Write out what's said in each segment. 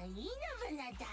いいのぶなだ。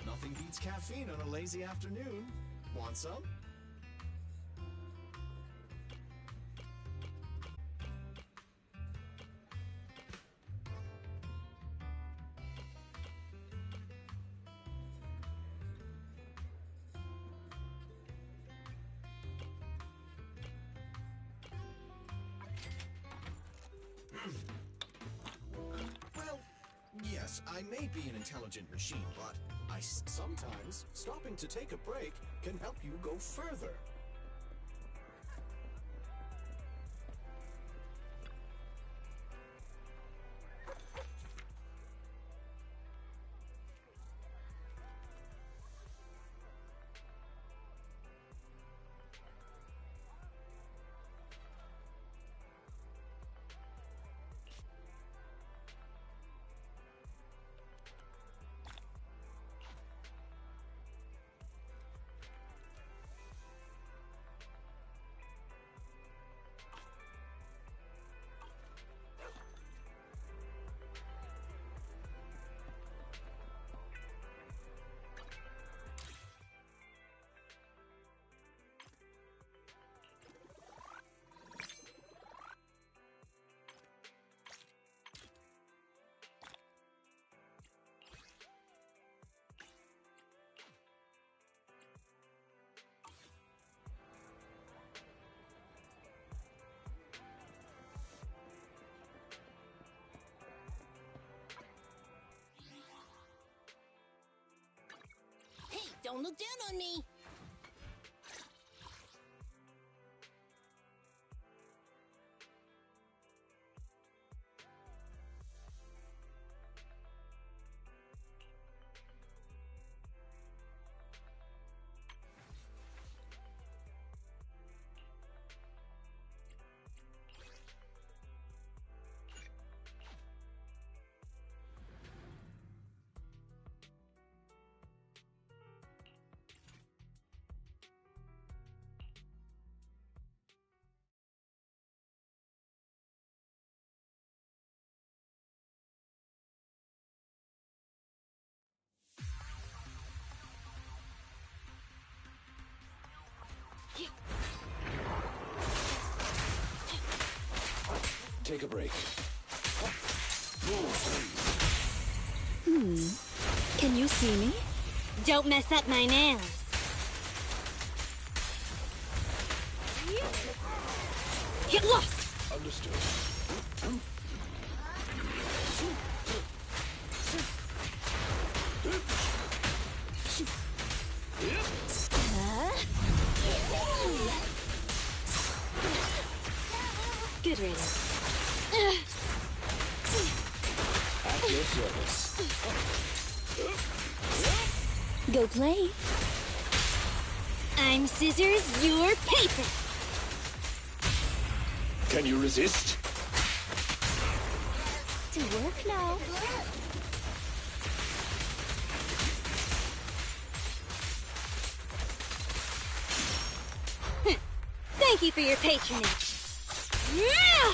Nothing beats caffeine on a lazy afternoon. Want some? Well, yes, I may be an intelligent machine, but sometimes stopping to take a break can help you go further. Hey, don't look down on me. Take a break. Can you see me? Don't mess up my nails. Get lost! Understood. Good riddance. At your service. Go play. I'm scissors, you're paper. Can you resist? To work now. Thank you for your patronage. Yeah!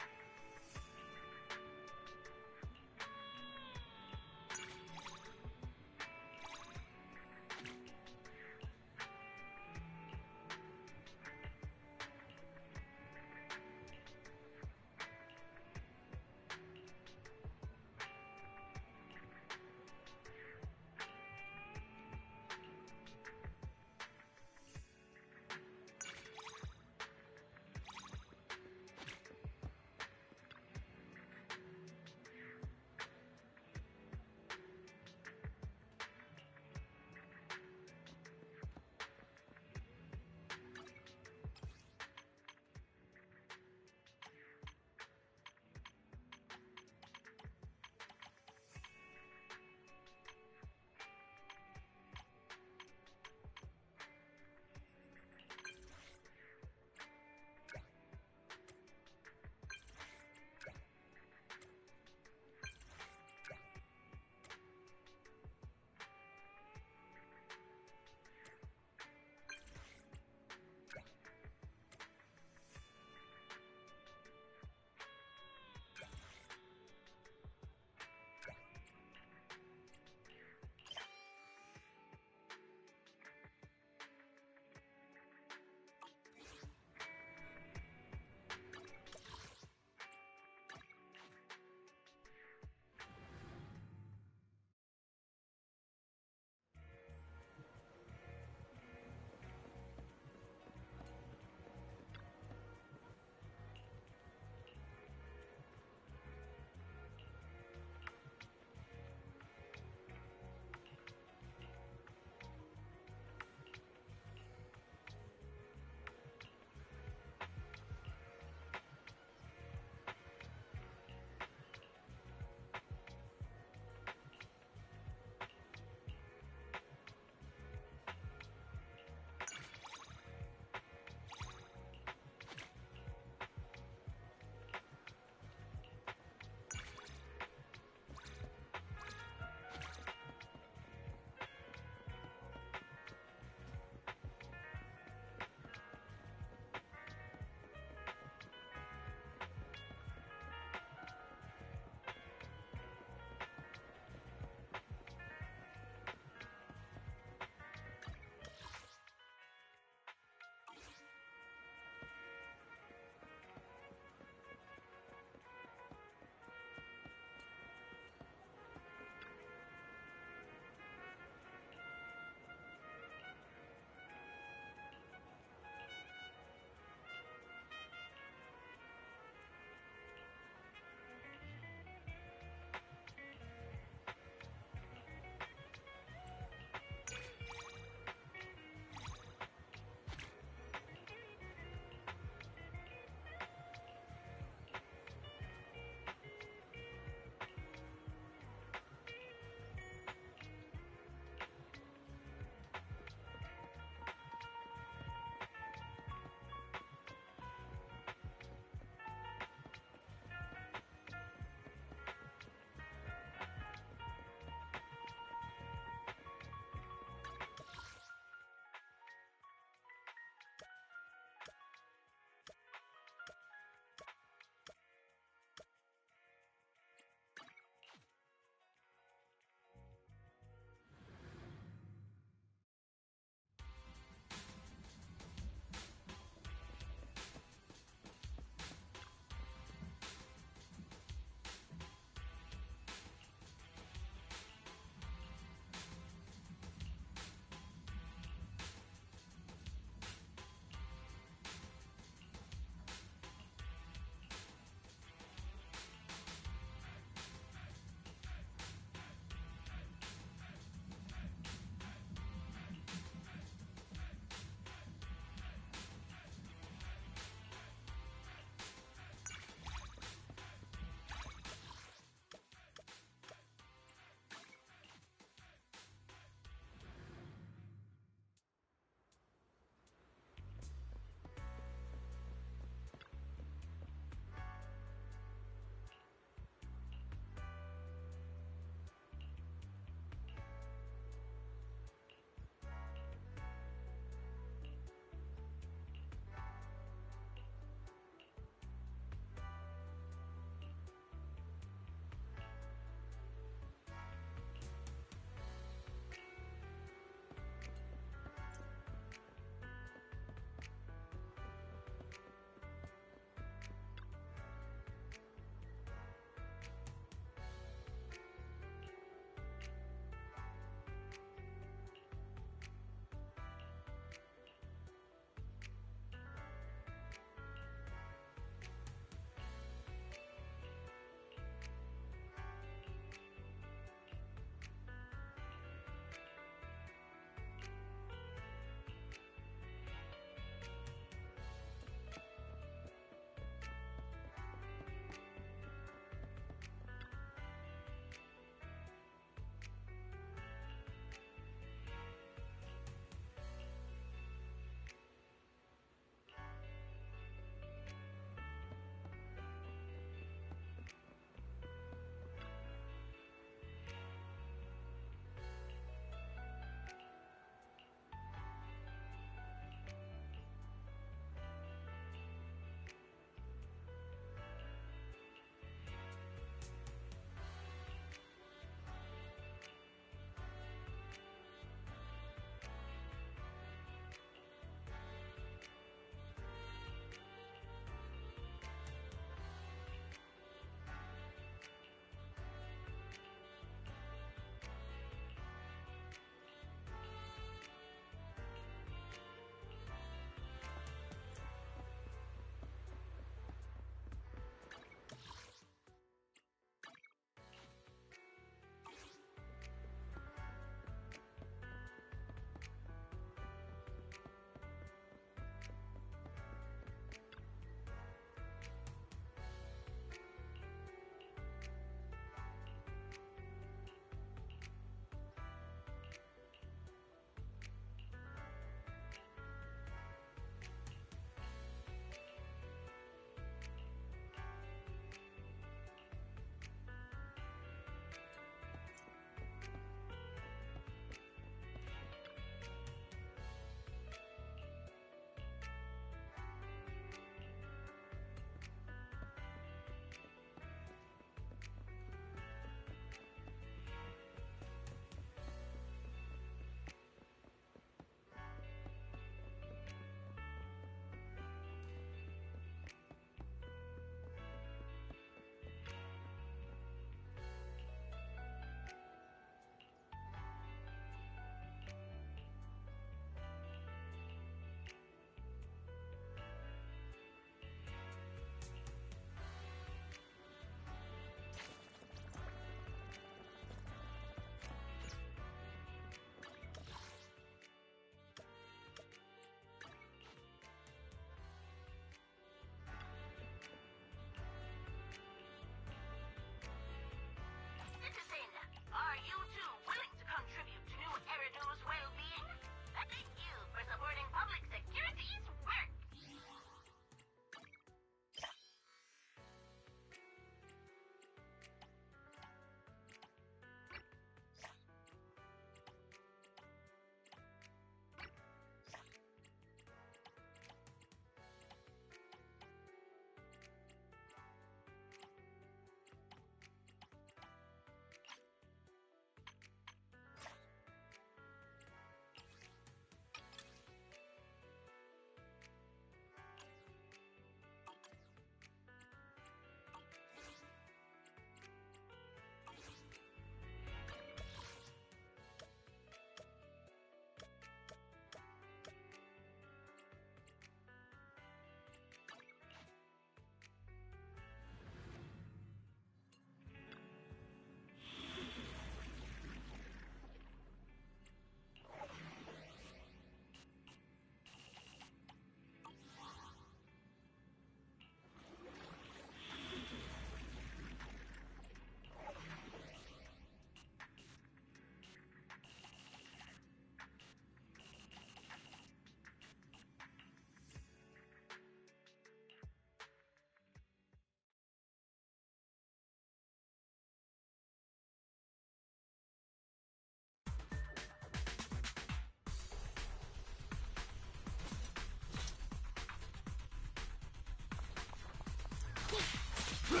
Move,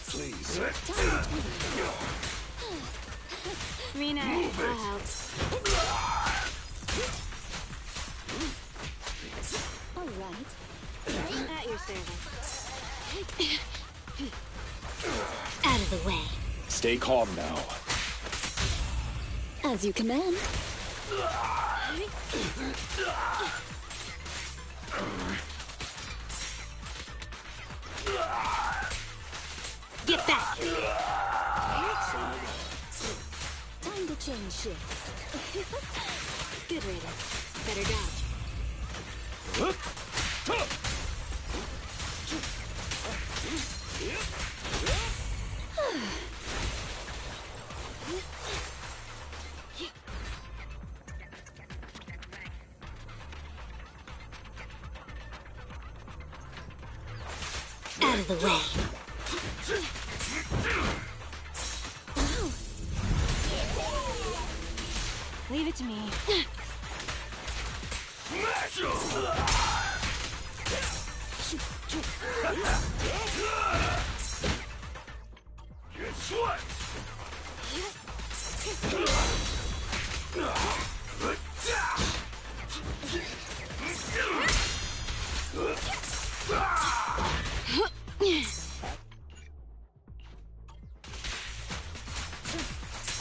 please. Mina, I'll help. All right. At your service. Out of the way. Stay calm now. As you command. Get back! Time to change shifts. Good riddance. Better dodge. Out of the way. Leave it to me.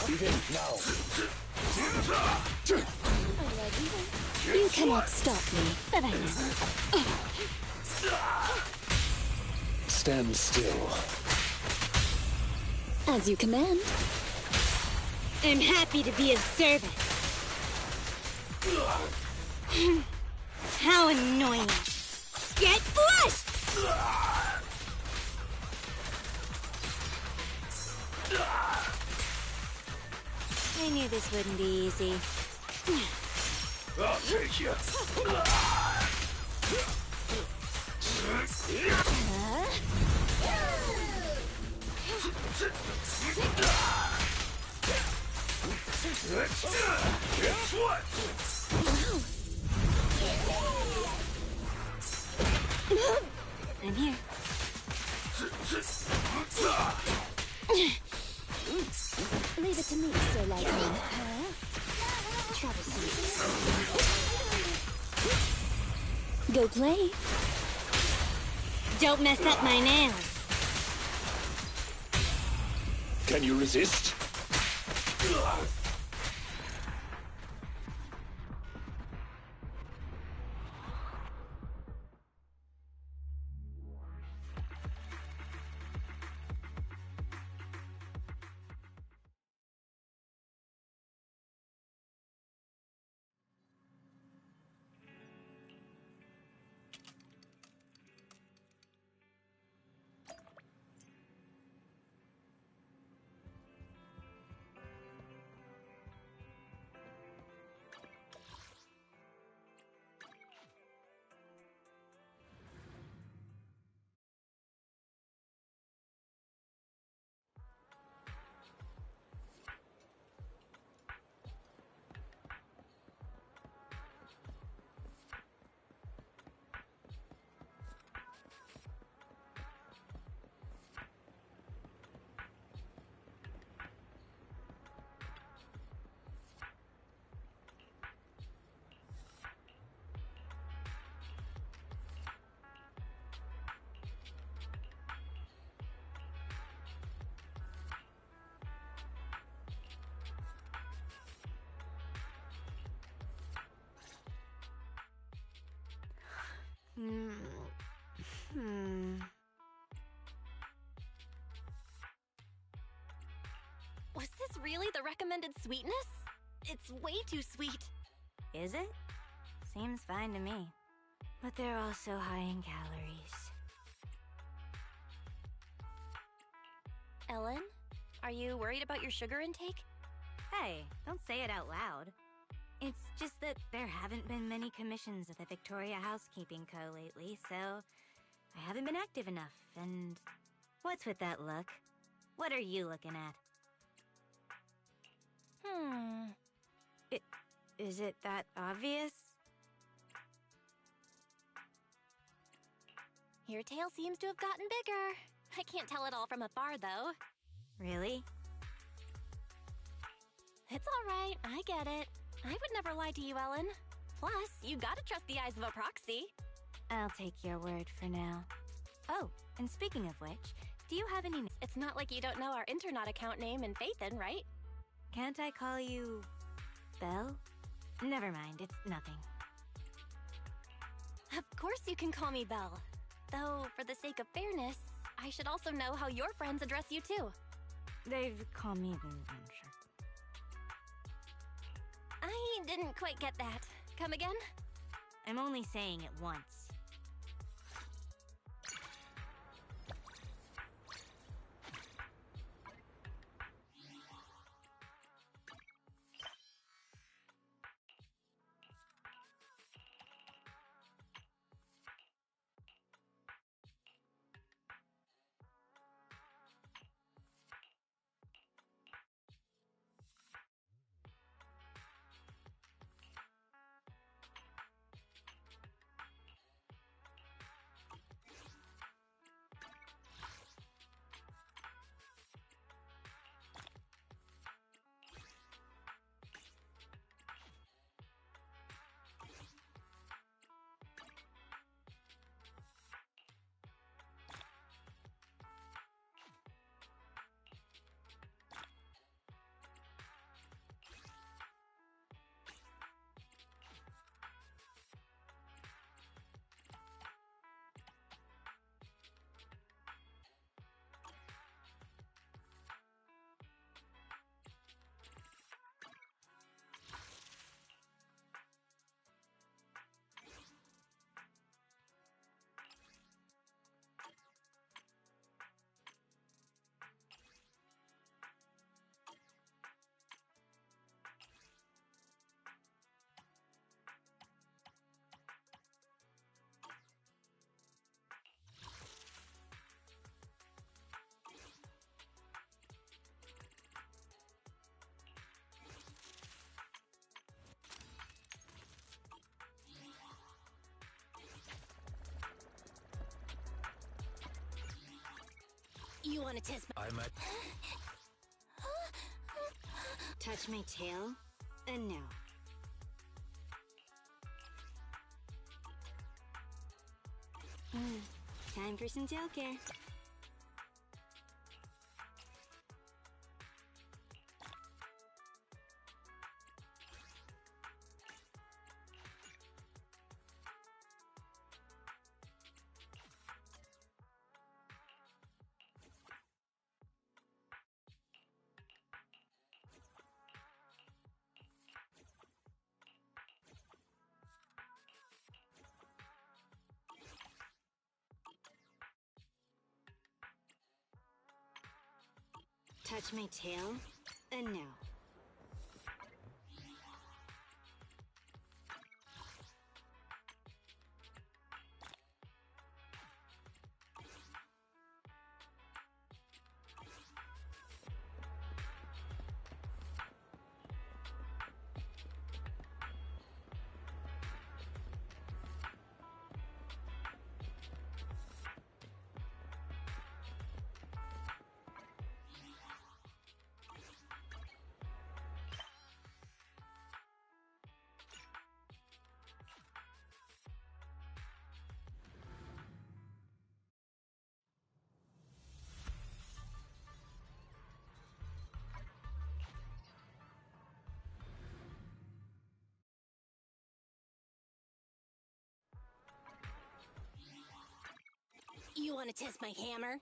Begin now. You cannot stop me. But I know. Stand still. As you command. I'm happy to be of service. How annoying. Get flushed! I knew this wouldn't be easy. I'll take you. Guess what? I'm here. Leave it to me, Sir Lightning. Troublesome. Go play. Don't mess up my nails. Can you resist? Was this really the recommended sweetness? It's way too sweet. Is it? Seems fine to me. But they're also high in calories. Ellen, are you worried about your sugar intake? Hey, don't say it out loud. It's just that there haven't been many commissions at the Victoria Housekeeping Co. lately, so I haven't been active enough, and what's with that look? What are you looking at? Is it that obvious? Your tail seems to have gotten bigger. I can't tell it all from afar, though. Really? It's alright, I get it. I would never lie to you, Ellen. Plus, you gotta trust the eyes of a proxy. I'll take your word for now. Oh, and speaking of which, do you have any... It's not like you don't know our Internaut account name and Faithin, right? Can't I call you... Belle? Never mind, it's nothing. Of course you can call me Belle. Though, for the sake of fairness, I should also know how your friends address you too. They've called me... I didn't quite get that. Come again? I'm only saying it once. You wanna test my... I'm at... Touch my tail? No. Time for some tail care. Touch my tail? No. You wanna test my hammer?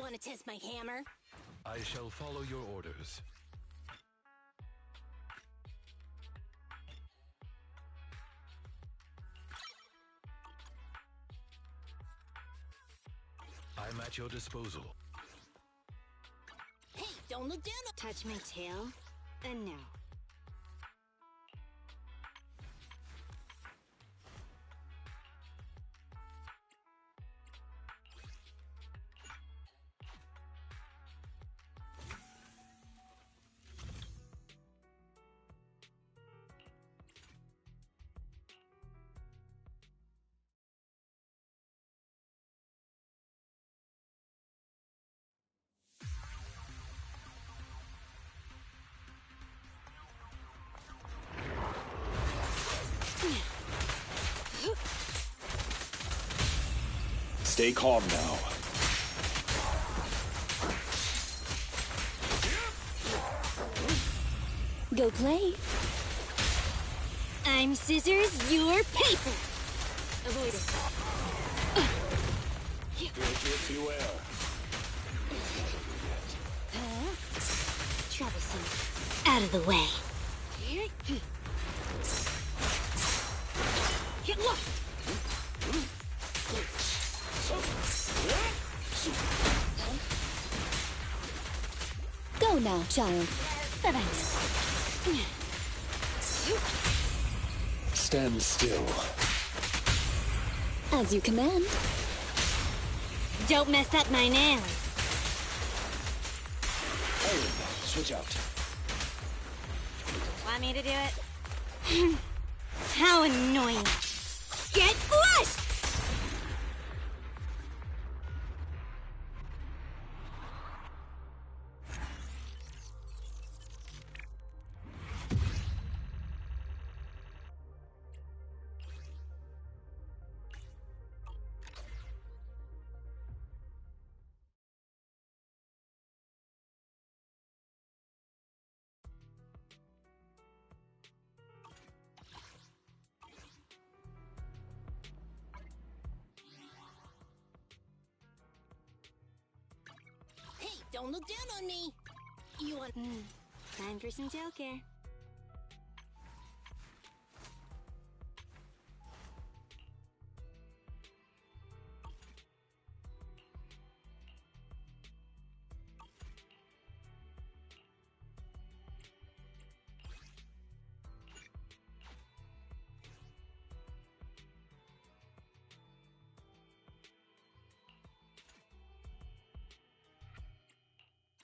want to test my hammer? I shall follow your orders. I'm at your disposal. Hey, don't look down on— Touch my tail? No. Stay calm now. Go play. I'm scissors, you're paper! Avoid it. Beware. Troublesome. Out of the way. Get lost! Go now, child. Stand still. As you command. Don't mess up my nails. Iron, switch out. Want me to do it? How annoying. Get flushed! Hey, don't look down on me. You want— Time for some tail care.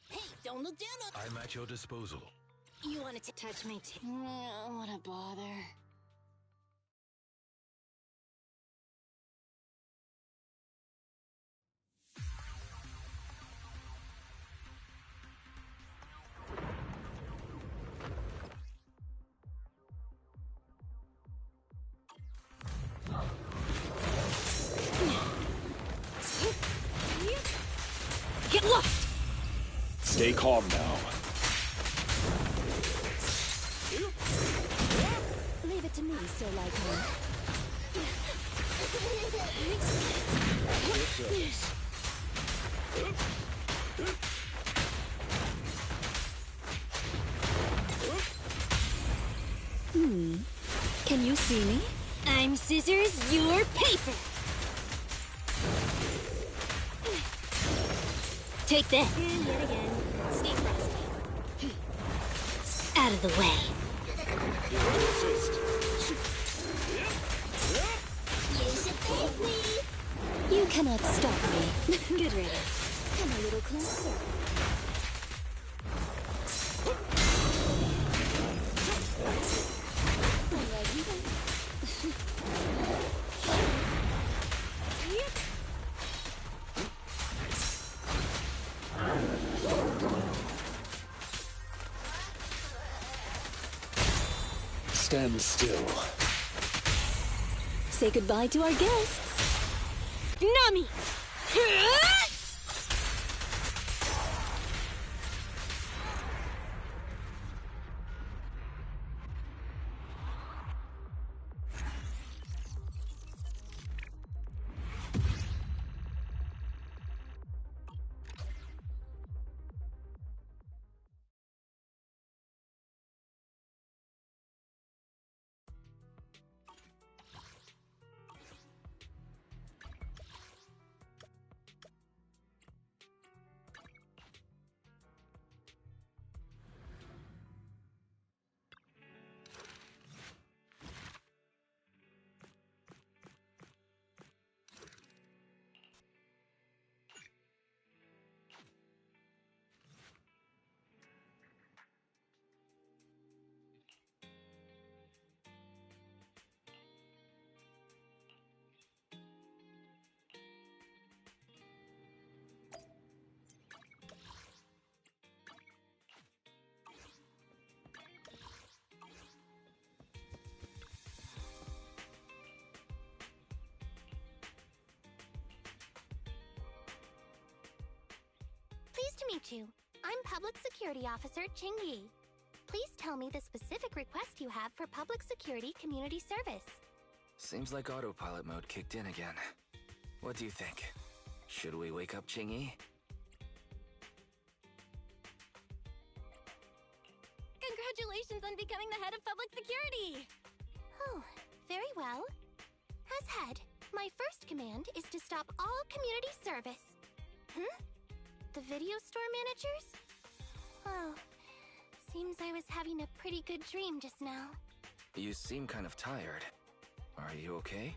Hey, don't look down on— I'm at your disposal. You want to Touch my tail. What a bother. Get lost! Stay calm now. Leave it to me, Sir Lycon. Can you see me? I'm scissors, you're paper! Take this. And yet again. Stay frosty. Out of the way. You should thank me. You cannot stop me. Good riddance. Come a little closer. Alrighty then. Stand still. Say goodbye to our guests. Nami! meet you. I'm Public Security Officer Ching-Yi. Please tell me the specific request you have for public security community service. Seems like autopilot mode kicked in again. What do you think? Should we wake up Ching-Yi? Congratulations on becoming the head of public security! Oh, very well. As head, my first command is to stop all community service. The video store managers? Oh, seems I was having a pretty good dream just now. You seem kind of tired. Are you okay?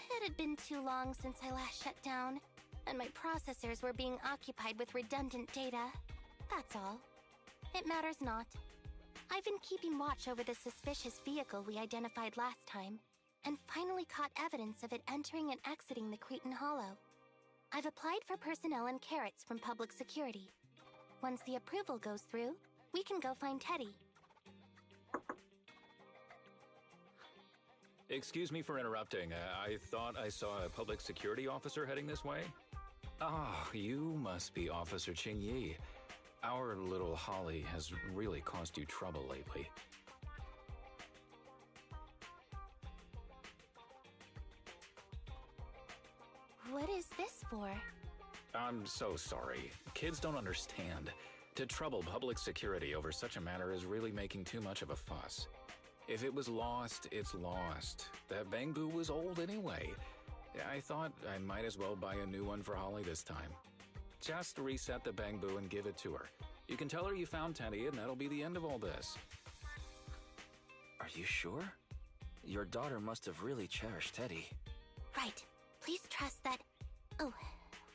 It had been too long since I last shut down, and my processors were being occupied with redundant data. That's all. It matters not. I've been keeping watch over the suspicious vehicle we identified last time, and finally caught evidence of it entering and exiting the Cretan Hollow. I've applied for personnel and carrots from public security. Once the approval goes through, we can go find Teddy. Excuse me for interrupting. I thought I saw a public security officer heading this way. Ah, you must be Officer Ching-Yi. Our little Holly has really caused you trouble lately. What is this for? I'm so sorry. Kids don't understand. To trouble public security over such a matter is really making too much of a fuss. If it was lost, it's lost. That Bangbu was old anyway. I thought I might as well buy a new one for Holly this time. Just reset the Bangbu and give it to her. You can tell her you found Teddy, and that'll be the end of all this. Are you sure? Your daughter must have really cherished Teddy. Right. Please trust that... Oh,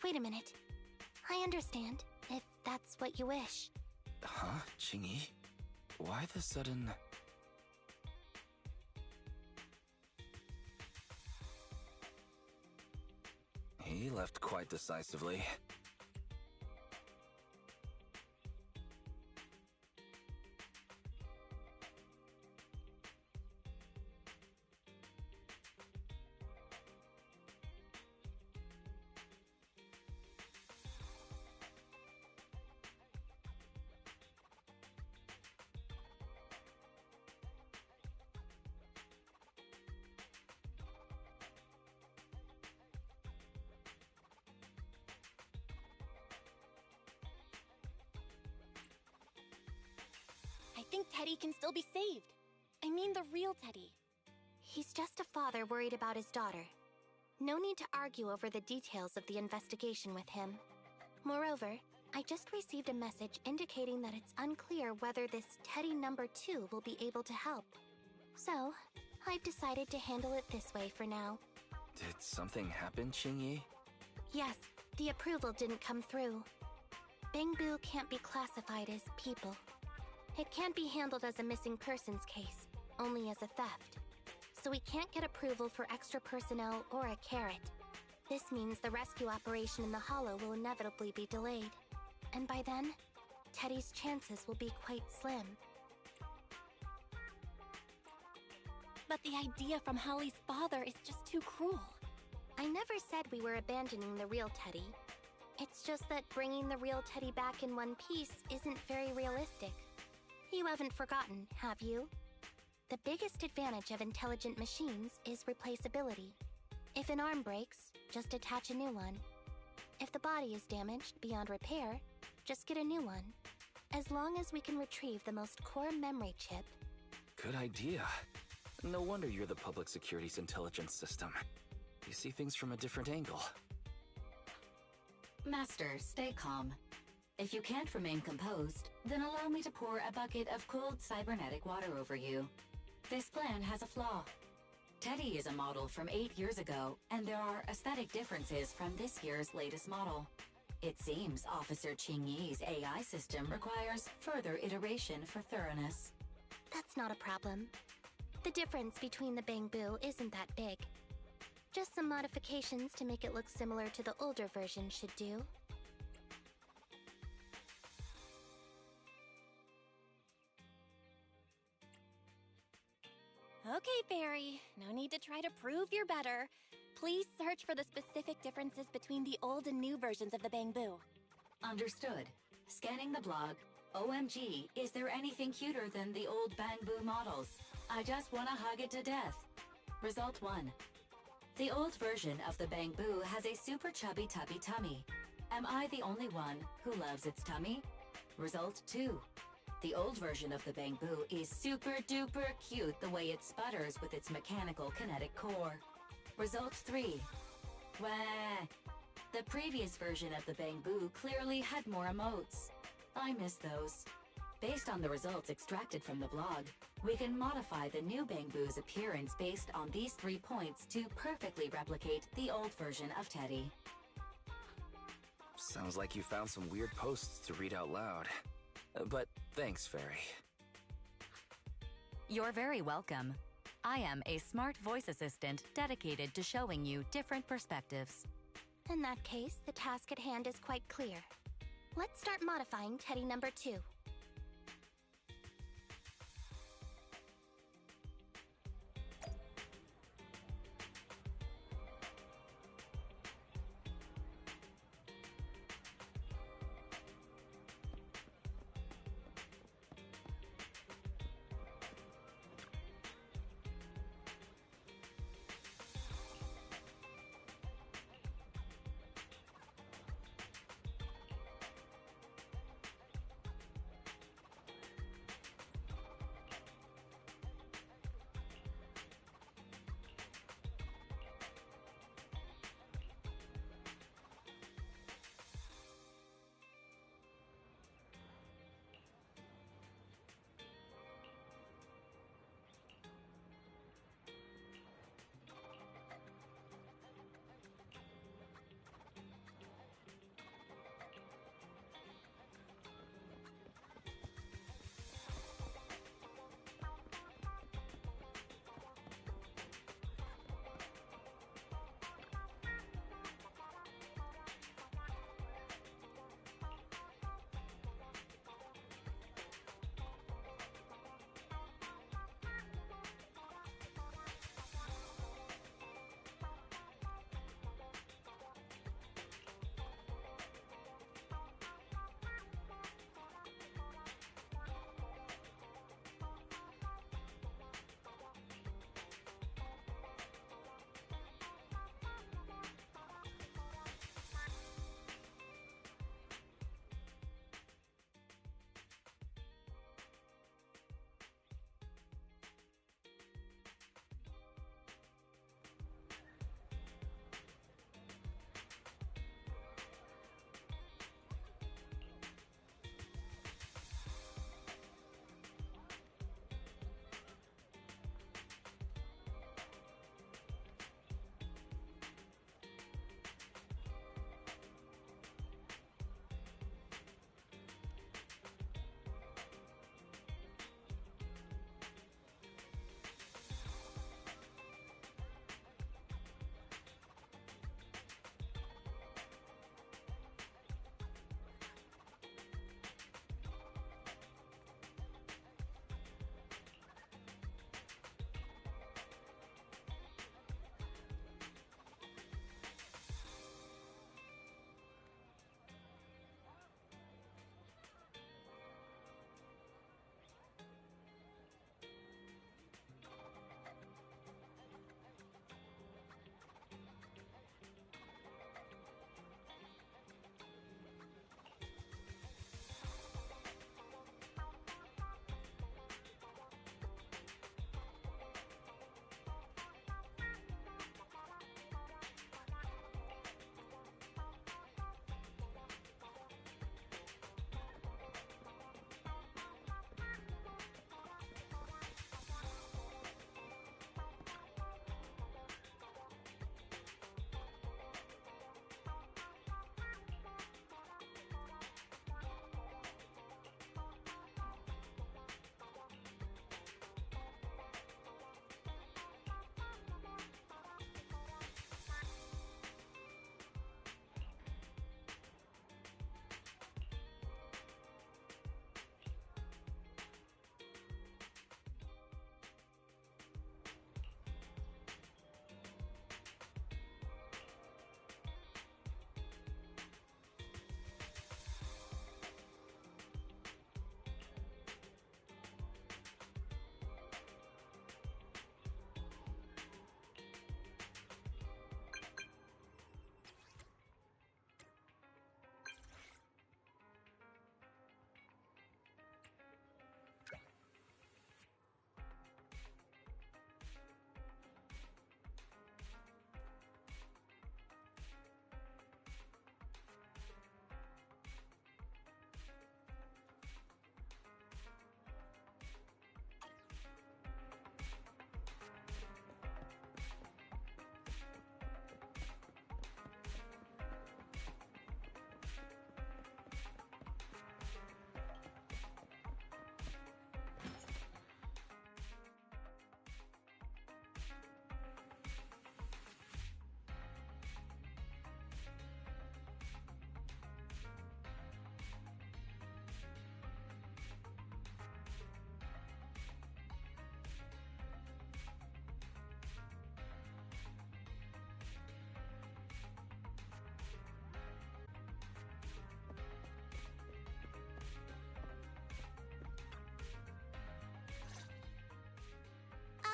wait a minute. I understand, if that's what you wish. Huh, Ching-Yi? Why the sudden... He left quite decisively. I think Teddy can still be saved. I mean the real Teddy. He's just a father worried about his daughter. No need to argue over the details of the investigation with him. Moreover, I just received a message indicating that it's unclear whether this Teddy number 2 will be able to help. So, I've decided to handle it this way for now. Did something happen, Ching-Yi? Yes, the approval didn't come through. Bangbu can't be classified as people. It can't be handled as a missing persons case, only as a theft. So we can't get approval for extra personnel or a carrot. This means the rescue operation in the Hollow will inevitably be delayed. And by then, Teddy's chances will be quite slim. But the idea from Holly's father is just too cruel. I never said we were abandoning the real Teddy. It's just that bringing the real Teddy back in one piece isn't very realistic. You haven't forgotten, have you? The biggest advantage of intelligent machines is replaceability. If an arm breaks, just attach a new one. If the body is damaged beyond repair, just get a new one. As long as we can retrieve the most core memory chip. Good idea. No wonder you're the public security's intelligence system. You see things from a different angle. Master, stay calm. If you can't remain composed, then allow me to pour a bucket of cooled cybernetic water over you. This plan has a flaw. Teddy is a model from 8 years ago, and there are aesthetic differences from this year's latest model. It seems Officer Ching-Yi's AI system requires further iteration for thoroughness. That's not a problem. The difference between the Bangbu isn't that big. Just some modifications to make it look similar to the older version should do. Okay, Fairy. No need to try to prove you're better. Please search for the specific differences between the old and new versions of the Bangbu. Understood. Scanning the blog. OMG, is there anything cuter than the old Bamboo models? I just wanna hug it to death. Result 1. The old version of the Bamboo has a super chubby tubby tummy. Am I the only one who loves its tummy? Result 2. The old version of the Bamboo is super duper cute the way it sputters with its mechanical kinetic core. Result 3. Wah. The previous version of the Bamboo clearly had more emotes. I miss those. Based on the results extracted from the blog, we can modify the new Bamboo's appearance based on these 3 points to perfectly replicate the old version of Teddy. Sounds like you found some weird posts to read out loud. But thanks, Fairy. You're very welcome. I am a smart voice assistant dedicated to showing you different perspectives. In that case, the task at hand is quite clear. Let's start modifying Teddy number 2.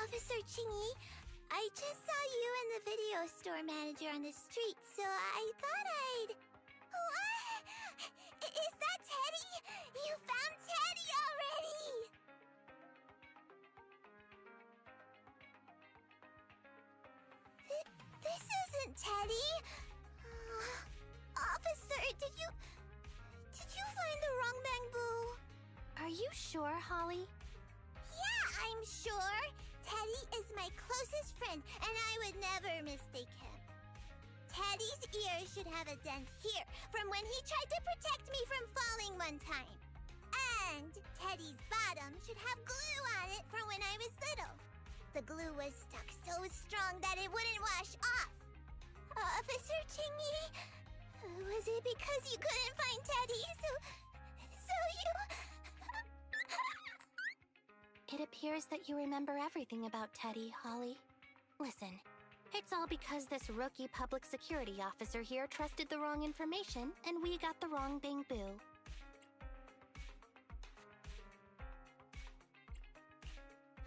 Officer Chingy, I just saw you and the video store manager on the street, so I thought I'd... What? Is that Teddy? You found Teddy already! This isn't Teddy. Officer, did you find the wrong bamboo? Are you sure, Holly? Yeah, I'm sure. Teddy is my closest friend, and I would never mistake him. Teddy's ear should have a dent here from when he tried to protect me from falling one time. And Teddy's bottom should have glue on it from when I was little. The glue was stuck so strong that it wouldn't wash off. Officer Chingy, was it because you couldn't find Teddy, so you... It appears that you remember everything about Teddy, Holly. Listen, it's all because this rookie public security officer here trusted the wrong information, and we got the wrong bamboo.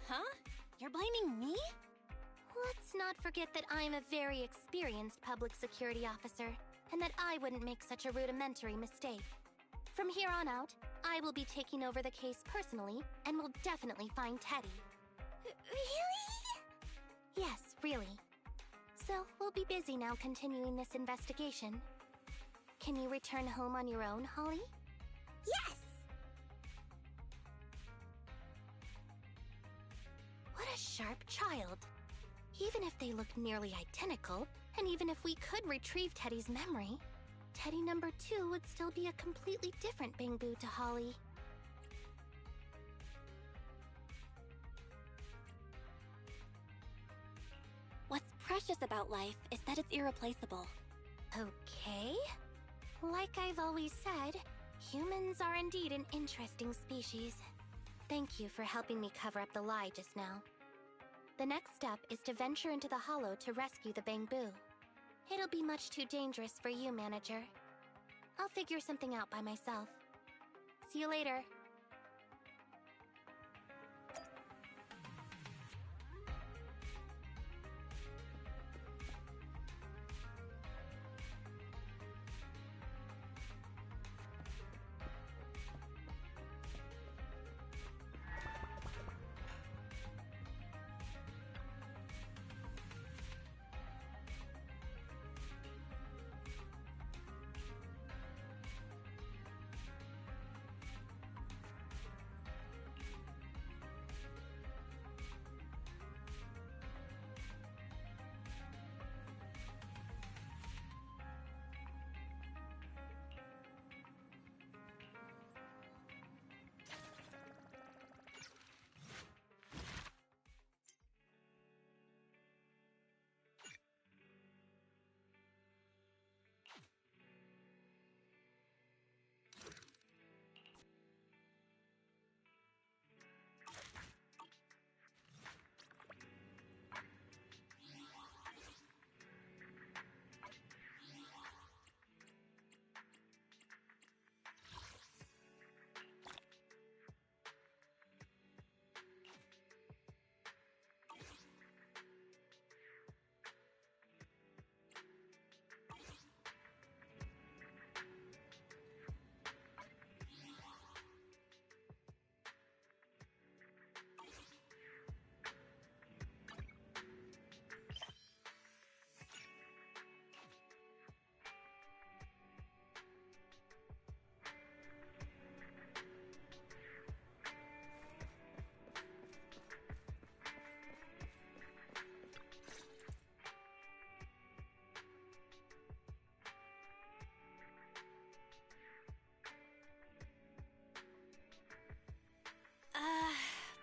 Huh? You're blaming me? Let's not forget that I'm a very experienced public security officer, and that I wouldn't make such a rudimentary mistake. From here on out, I will be taking over the case personally, and will definitely find Teddy. Really? Yes, really. So, we'll be busy now continuing this investigation. Can you return home on your own, Holly? Yes! What a sharp child. Even if they look nearly identical, and even if we could retrieve Teddy's memory, Teddy number 2 would still be a completely different bamboo to Holly. What's precious about life is that it's irreplaceable. Okay. Like I've always said, humans are indeed an interesting species. Thank you for helping me cover up the lie just now. The next step is to venture into the hollow to rescue the bamboo. It'll be much too dangerous for you, Manager. I'll figure something out by myself. See you later.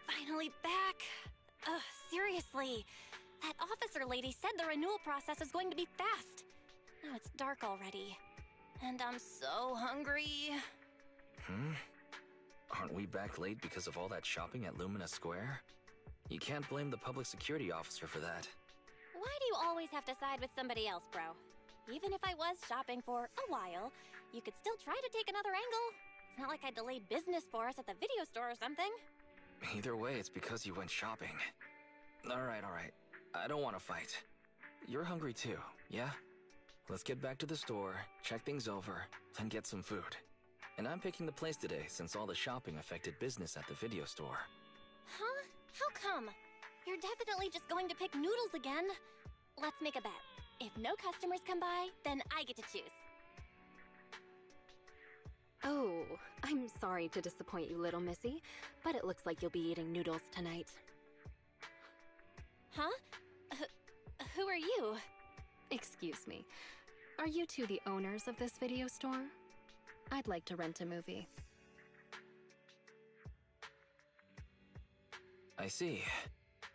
Finally back. Ugh, seriously. That officer lady said the renewal process is going to be fast. Now it's dark already. And I'm so hungry. Aren't we back late because of all that shopping at Lumina Square? You can't blame the public security officer for that. Why do you always have to side with somebody else, bro? Even if I was shopping for a while, you could still try to take another angle. It's not like I delayed business for us at the video store or something. Either way, it's because you went shopping. Alright. I don't want to fight. You're hungry too, yeah? Let's get back to the store, check things over, then get some food. And I'm picking the place today since all the shopping affected business at the video store. Huh? How come? You're definitely just going to pick noodles again. Let's make a bet. If no customers come by, then I get to choose. Oh, I'm sorry to disappoint you, little missy, but it looks like you'll be eating noodles tonight. Huh? Who are you? Excuse me. Are you two the owners of this video store? I'd like to rent a movie. I see.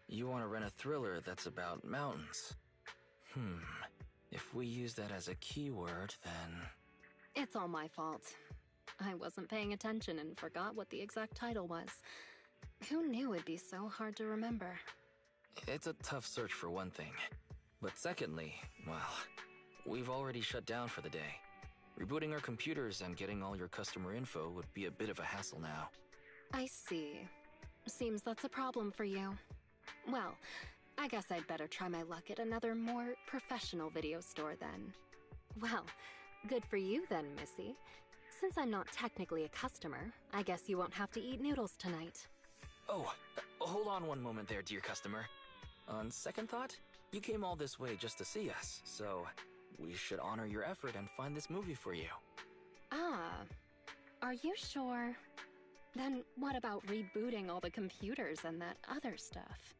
You want to rent a thriller that's about mountains. If we use that as a keyword, then... It's all my fault. I wasn't paying attention and forgot what the exact title was. Who knew it'd be so hard to remember? It's a tough search for one thing. But secondly, well, we've already shut down for the day. Rebooting our computers and getting all your customer info would be a bit of a hassle now. I see. Seems that's a problem for you. Well, I guess I'd better try my luck at another more professional video store then. Well, good for you then, Missy. Since I'm not technically a customer, I guess you won't have to eat noodles tonight. Oh, hold on one moment there, dear customer. On second thought, you came all this way just to see us, so we should honor your effort and find this movie for you. Ah, are you sure? Then what about rebooting all the computers and that other stuff?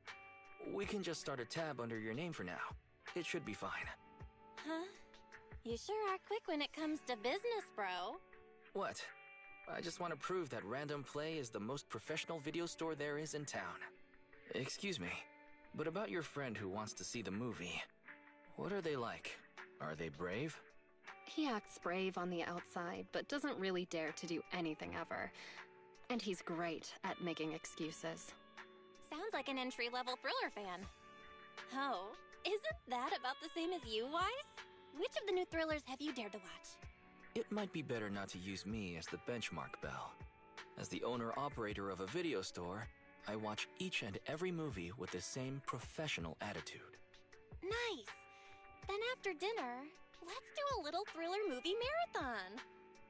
We can just start a tab under your name for now. It should be fine. Huh? You sure are quick when it comes to business, bro. What? I just want to prove that Random Play is the most professional video store there is in town. Excuse me, but about your friend who wants to see the movie, what are they like? Are they brave? He acts brave on the outside, but doesn't really dare to do anything ever. And he's great at making excuses. Sounds like an entry-level thriller fan. Oh, isn't that about the same as you, Wise? Which of the new thrillers have you dared to watch? It might be better not to use me as the benchmark, Belle. As the owner-operator of a video store, I watch each and every movie with the same professional attitude. Nice! Then after dinner, let's do a little thriller movie marathon!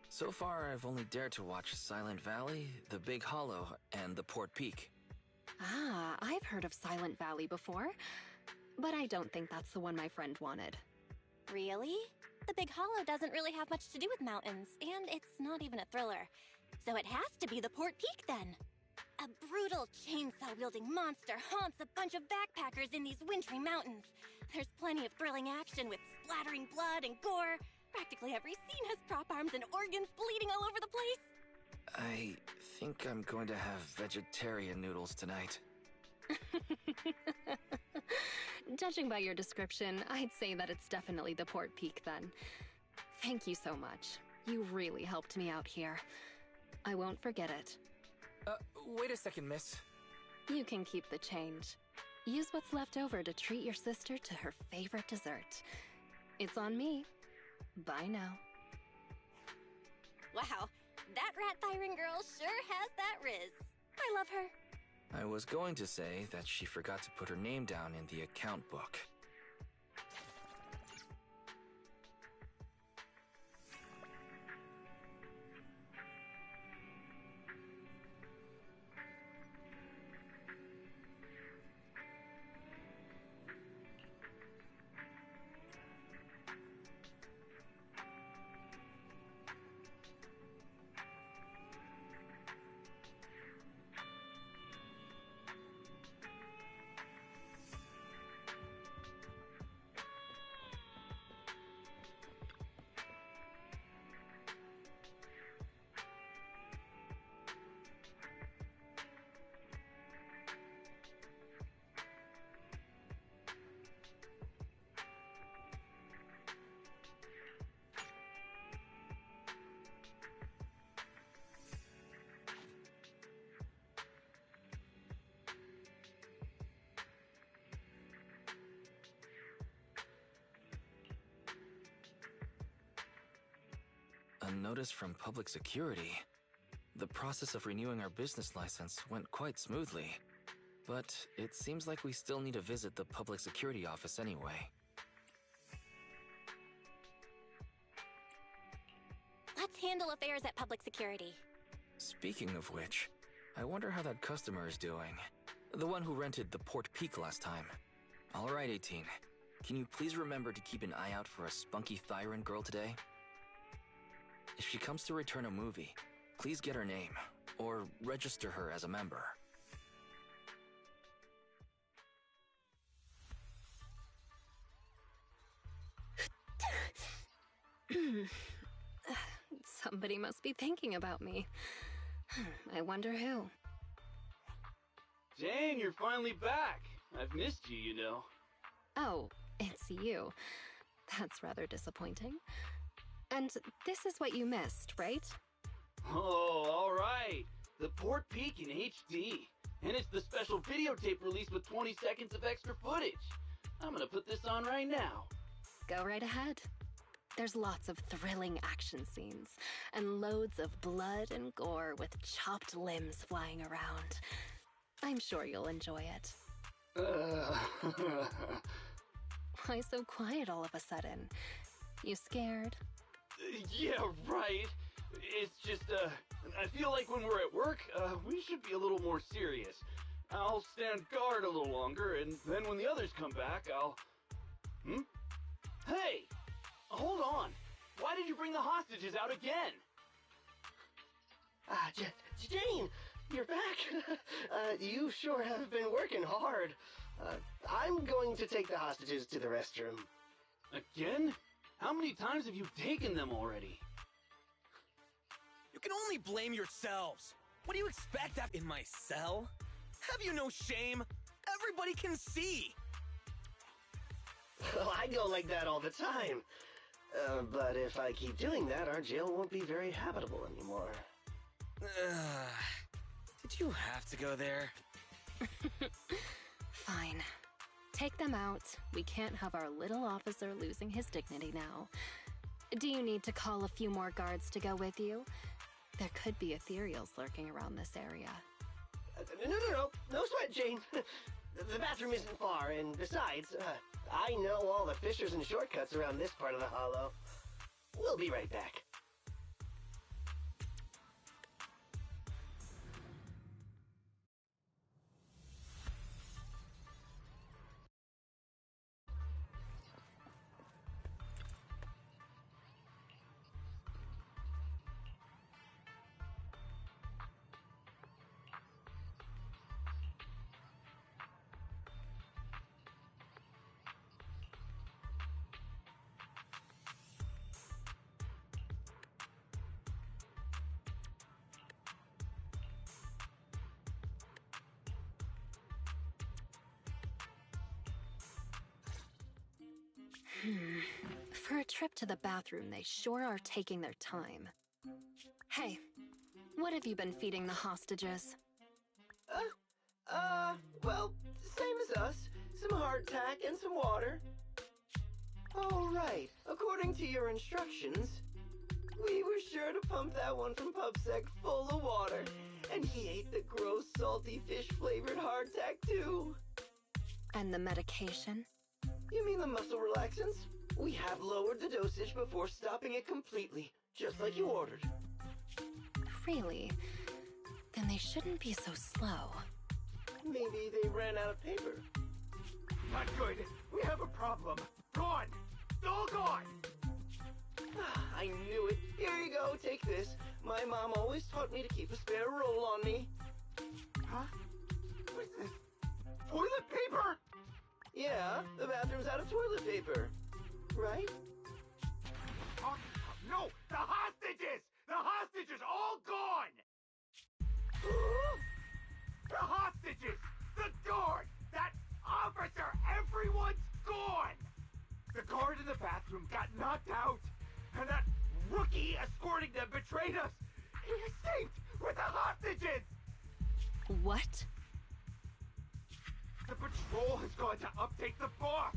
So far, I've only dared to watch Silent Valley, The Big Hollow, and The Port Peak. Ah, I've heard of Silent Valley before, but I don't think that's the one my friend wanted. Really? The Big Hollow doesn't really have much to do with mountains, and it's not even a thriller. So it has to be the Port Peak then. A brutal chainsaw-wielding monster haunts a bunch of backpackers in these wintry mountains. There's plenty of thrilling action with splattering blood and gore. Practically every scene has prop arms and organs bleeding all over the place. I think I'm going to have vegetarian noodles tonight. Judging by your description, I'd say that it's definitely the Port Peak then. Thank you so much. You really helped me out here. I won't forget it. Wait a second, miss. You can keep the change. Use what's left over to treat your sister to her favorite dessert. It's on me. Bye now. Wow, that rat Thyron girl sure has that riz. I love her. I was going to say that she forgot to put her name down in the account book. A notice from public security. The process of renewing our business license went quite smoothly. But it seems like we still need to visit the public security office anyway. Let's handle affairs at public security. Speaking of which, I wonder how that customer is doing. The one who rented the Port Peak last time. All right, 18. Can you please remember to keep an eye out for a spunky Thyran girl today? If she comes to return a movie, please get her name, or register her as a member. Somebody must be thinking about me. I wonder who. Jane, you're finally back. I've missed you, you know. Oh, it's you. That's rather disappointing. And this is what you missed, right? Oh, all right. The Port Peak in HD. And it's the special videotape release with 20 seconds of extra footage. I'm gonna put this on right now. Go right ahead. There's lots of thrilling action scenes, and loads of blood and gore with chopped limbs flying around. I'm sure you'll enjoy it. Why so quiet all of a sudden? You scared? Yeah, right. It's just, I feel like when we're at work, we should be a little more serious. I'll stand guard a little longer, and then when the others come back, I'll... Hey! Hold on. Why did you bring the hostages out again? Jane, you're back. You sure have been working hard. I'm going to take the hostages to the restroom. Again? How many times have you taken them already? You can only blame yourselves. What do you expect in my cell? Have you no shame? Everybody can see. Well, I go like that all the time. But if I keep doing that, our jail won't be very habitable anymore. Did you have to go there? Fine. Take them out. We can't have our little officer losing his dignity now. Do you need to call a few more guards to go with you? There could be ethereals lurking around this area. No sweat, Jane. The bathroom isn't far, and besides, I know all the fissures and shortcuts around this part of the hollow. We'll be right back. For a trip to the bathroom, they sure are taking their time. Hey, what have you been feeding the hostages? Well, same as us. Some hardtack and some water. Oh, right. According to your instructions, we were sure to pump that one from PubSec full of water. And he ate the gross, salty, fish-flavored hardtack, too. And the medication? You mean the muscle relaxants? We have lowered the dosage before stopping it completely, just like you ordered. Really? Then they shouldn't be so slow. Maybe they ran out of paper. Not good. We have a problem. Gone. All gone. I knew it. Here you go. Take this. My mom always taught me to keep a spare roll on me. Huh? What's this? Toilet paper? Yeah, the bathroom's out of toilet paper. Right? No! The hostages! The hostages all gone! The hostages! The guard! That officer! Everyone's gone! The guard in the bathroom got knocked out, and that rookie escorting them betrayed us! He escaped with the hostages! What? The patrol has gone to update the boss!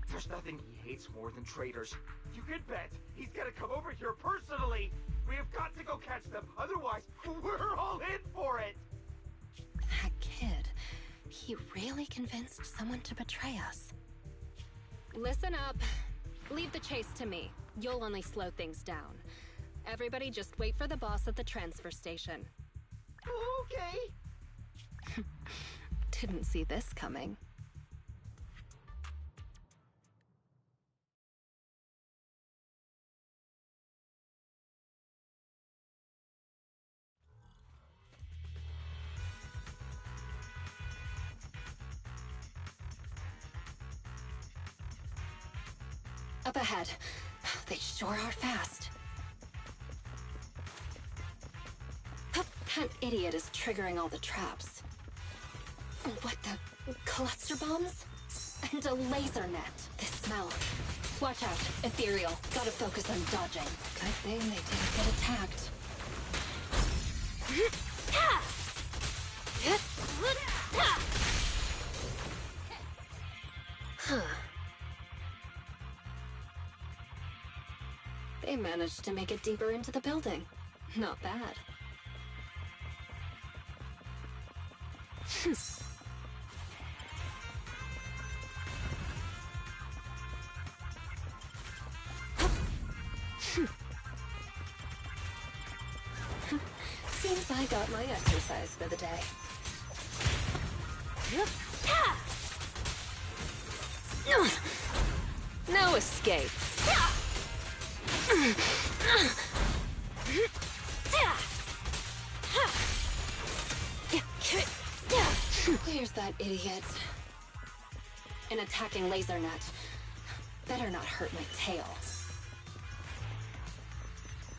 There's nothing he hates more than traitors. You can bet he's gonna come over here personally! We have got to go catch them, otherwise we're all in for it! That kid, He really convinced someone to betray us. Listen up. Leave the chase to me. You'll only slow things down. Everybody just wait for the boss at the transfer station. Okay. Didn't see this coming. Up ahead. They sure are fast. That idiot is triggering all the traps. What the... cluster bombs? And a laser net. This smell. Watch out. Ethereal. Gotta focus on dodging. Good thing they didn't get attacked. Huh. They managed to make it deeper into the building. Not bad. Seems I got my exercise for the day. No escape. Where's that idiot? An attacking laser net. Better not hurt my tail.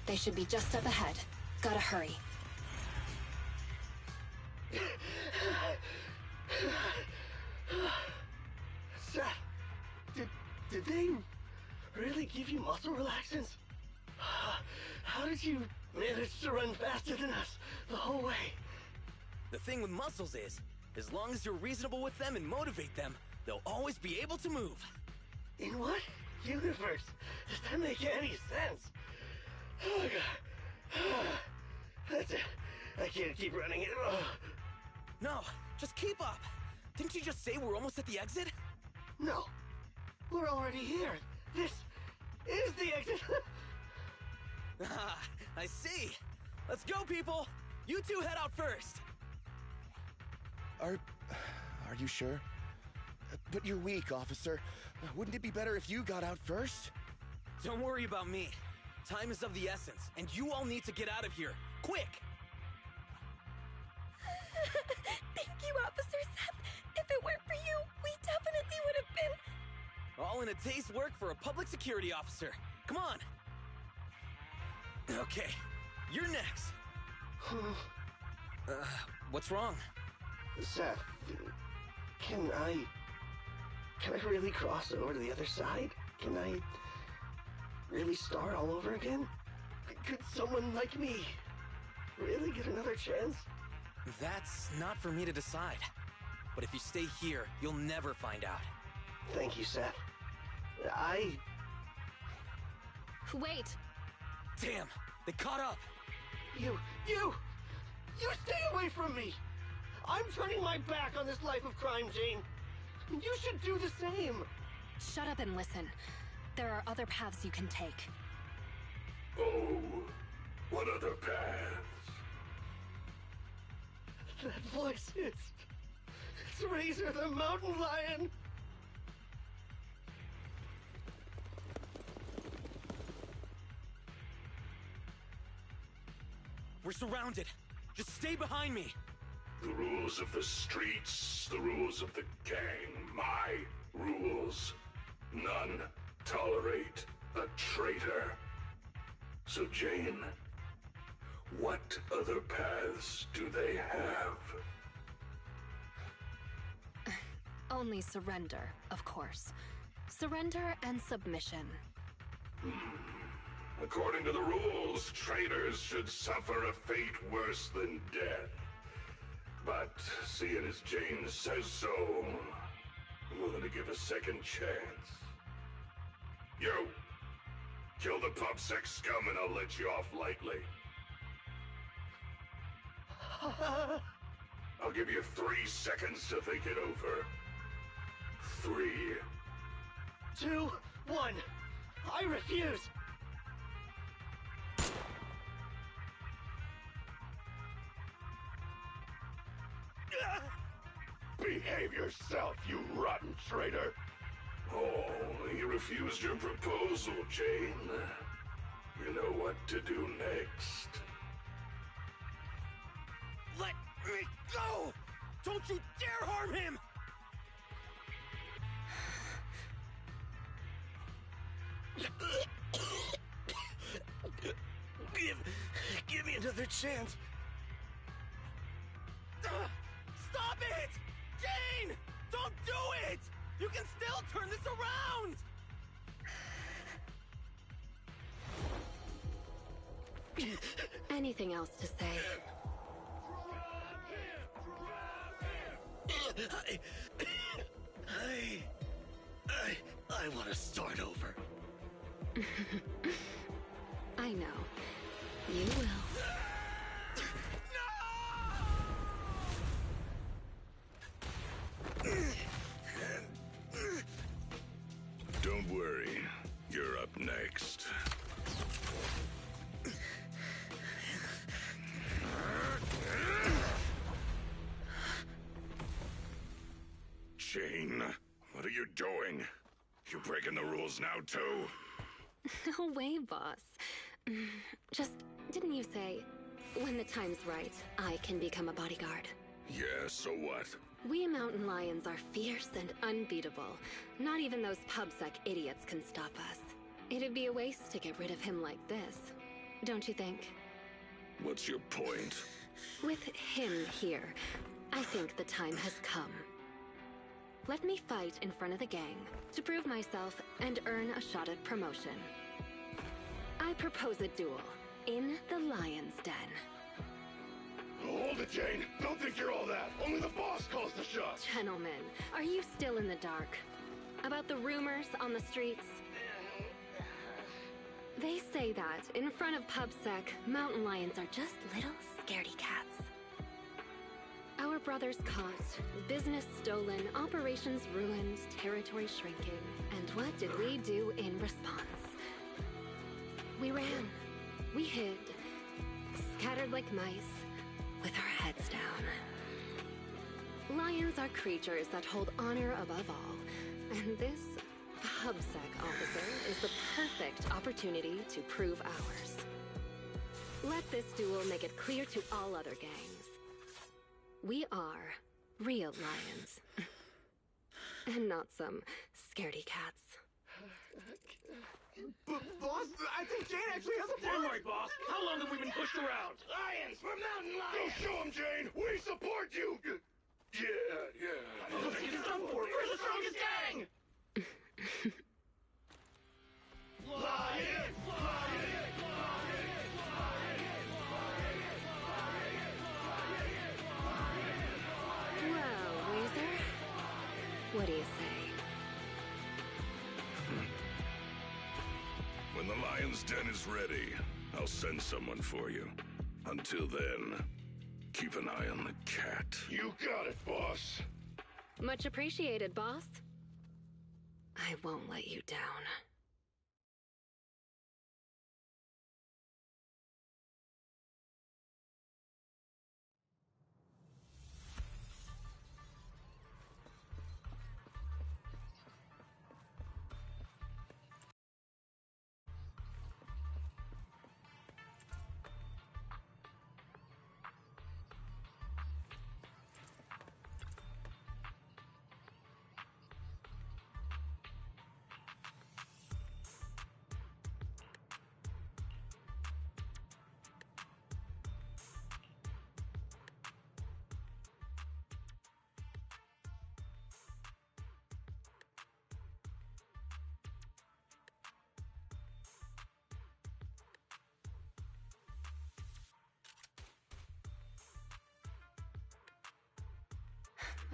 They should be just up ahead. Gotta hurry. Seth, did they really give you muscle relaxants? How did you manage to run faster than us the whole way? The thing with muscles is, as long as you're reasonable with them and motivate them, they'll always be able to move. In what universe does that make any sense? Oh god. That's it. I can't keep running it. No, just keep up. Didn't you just say we're almost at the exit? No. We're already here. This is the exit. Ah, I see. Let's go, people. You two head out first. Are you sure? But you're weak, officer. Wouldn't it be better if you got out first? Don't worry about me. Time is of the essence, and you all need to get out of here. Quick! Thank you, Officer Seth. If it weren't for you, we definitely would have been... All in a day's work for a public security officer. Come on! Okay, you're next. What's wrong? Seth, can I really cross over to the other side? Can I really start all over again? Could someone like me really get another chance? That's not for me to decide. But if you stay here, you'll never find out. Thank you, Seth. Wait! Damn, they caught up! You stay away from me! I'm turning my back on this life of crime, Jane. You should do the same. Shut up and listen. There are other paths you can take. Oh, what other paths? That voice, it's Razor the Mountain Lion. We're surrounded. Just stay behind me. The rules of the streets, the rules of the gang, my rules. None tolerate a traitor. So, Jane, what other paths do they have? Only surrender, of course. Surrender and submission. According to the rules, traitors should suffer a fate worse than death. But seeing as Jane says so, I'm willing to give a second chance. You! Kill the PubSec scum and I'll let you off lightly. I'll give you 3 seconds to think it over. 3, 2, 1. I refuse. Behave yourself, you rotten traitor! Oh, he refused your proposal, Jane. You know what to do next. Let me go! Don't you dare harm him! Give me another chance. Stop it! Jane! Don't do it! You can still turn this around! Anything else to say? I want to start over. I know. You will. Don't worry. You're up next. Jane, what are you doing? You breaking the rules now, too? No way, boss. Just, didn't you say, when the time's right, I can become a bodyguard? Yeah, so what? We mountain lions are fierce and unbeatable. Not even those pubsec idiots can stop us. It'd be a waste to get rid of him like this, don't you think? What's your point? With him here, I think the time has come. Let me fight in front of the gang to prove myself and earn a shot at promotion. I propose a duel in the Lion's Den. Hold it, Jane! Don't think you're all that! Only the boss calls the shots! Gentlemen, are you still in the dark? About the rumors on the streets? They say that in front of PubSec, mountain lions are just little scaredy cats. Our brothers caught, business stolen, operations ruined, territory shrinking. And what did we do in response? We ran. We hid. Scattered like mice, with our heads down. Lions are creatures that hold honor above all. And this PubSec officer is the perfect opportunity to prove ours. Let this duel make it clear to all other gangs. We are real lions. And not some scaredy cats. Boss, I think Jane actually has a point. Don't worry, boss. How long have we been pushed around? Lions, we're mountain Go lions. show him, Jane! We support you! Yeah. Get it done for. We're the strongest gang. Lions, Well, Weezer, what do you say? When the Lion's Den is ready, I'll send someone for you. Until then, keep an eye on the cat. You got it, boss. Much appreciated, boss. I won't let you down.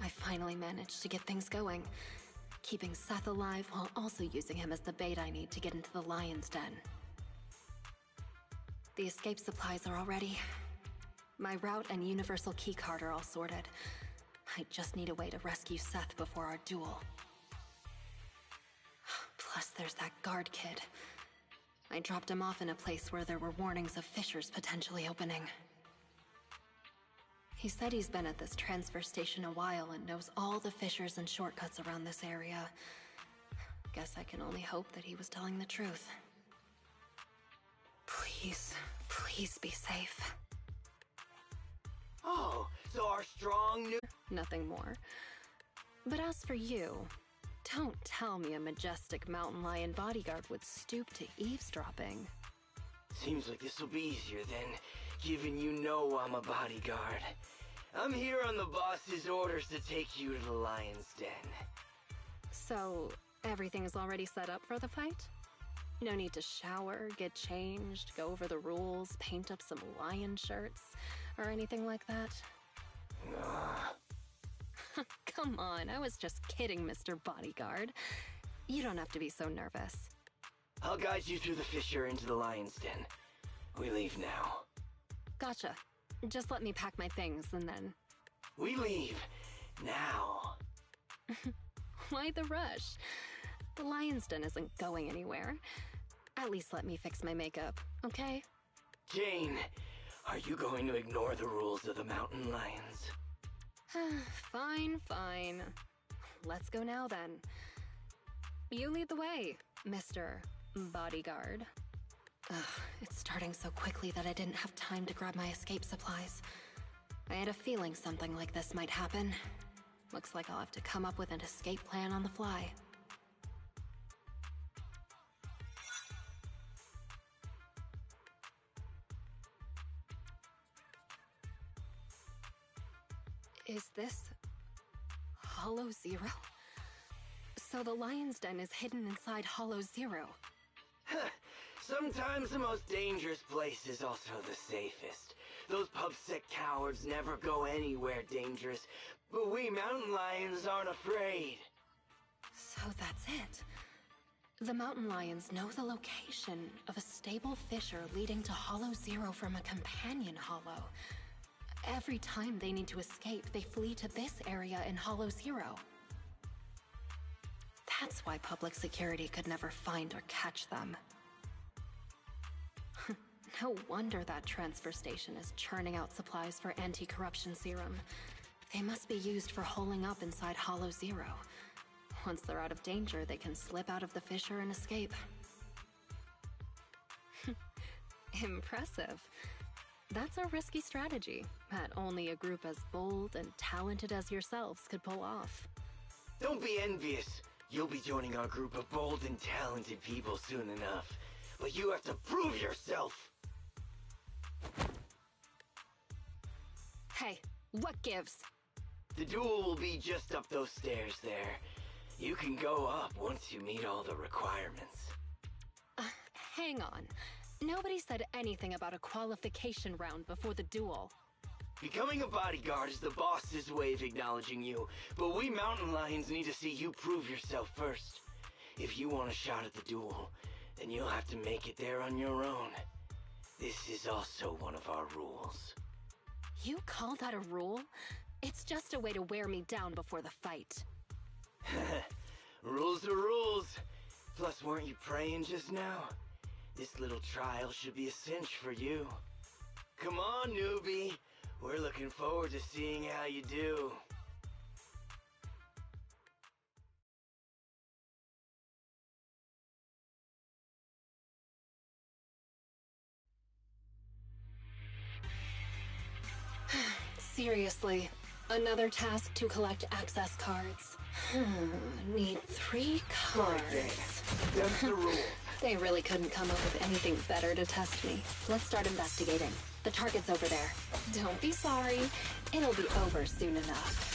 I finally managed to get things going, keeping Seth alive while also using him as the bait I need to get into the Lion's Den. The escape supplies are all ready. My route and universal keycard are all sorted. I just need a way to rescue Seth before our duel. Plus, there's that guard kid. I dropped him off in a place where there were warnings of fissures potentially opening. He said he's been at this transfer station a while and knows all the fissures and shortcuts around this area. Guess I can only hope that he was telling the truth. Please, please be safe. Oh, so our strong new... Nothing more. But as for you, don't tell me a majestic mountain lion bodyguard would stoop to eavesdropping. Seems like this will be easier then, given you know I'm a bodyguard. I'm here on the boss's orders to take you to the lion's den. So, everything's already set up for the fight? No need to shower, get changed, go over the rules, paint up some lion shirts, or anything like that? Come on, I was just kidding, Mr. Bodyguard. You don't have to be so nervous. I'll guide you through the fissure into the lion's den. We leave now. Gotcha. Just let me pack my things and then... We leave now. Why the rush? The lion's den isn't going anywhere. At least let me fix my makeup, okay? Jane, are you going to ignore the rules of the mountain lions? Fine, fine. Let's go now then. You lead the way, Mr. Bodyguard. Ugh, it's starting so quickly that I didn't have time to grab my escape supplies. I had a feeling something like this might happen. Looks like I'll have to come up with an escape plan on the fly. Is this Hollow Zero? So the lion's den is hidden inside Hollow Zero. Sometimes the most dangerous place is also the safest. Those pubsec cowards never go anywhere dangerous, but we mountain lions aren't afraid. So that's it. The mountain lions know the location of a stable fissure leading to Hollow Zero from a companion hollow. Every time they need to escape, they flee to this area in Hollow Zero. That's why public security could never find or catch them. No wonder that transfer station is churning out supplies for anti-corruption serum. They must be used for holing up inside Hollow Zero. Once they're out of danger, they can slip out of the fissure and escape. Impressive. That's a risky strategy that only a group as bold and talented as yourselves could pull off. Don't be envious. You'll be joining our group of bold and talented people soon enough. But you have to prove yourself! Hey, what gives? The duel will be just up those stairs there. You can go up once you meet all the requirements. Hang on. Nobody said anything about a qualification round before the duel. Becoming a bodyguard is the boss's way of acknowledging you, but we mountain lions need to see you prove yourself first. If you want a shot at the duel, then you'll have to make it there on your own. This is also one of our rules. You call that a rule? It's just a way to wear me down before the fight. Rules are rules. Plus, weren't you praying just now? This little trial should be a cinch for you. Come on, newbie. We're looking forward to seeing how you do. Seriously, another task to collect access cards. Need 3 cards. That's the rule. They really couldn't come up with anything better to test me. Let's start investigating. The target's over there. Don't be sorry. It'll be over soon enough.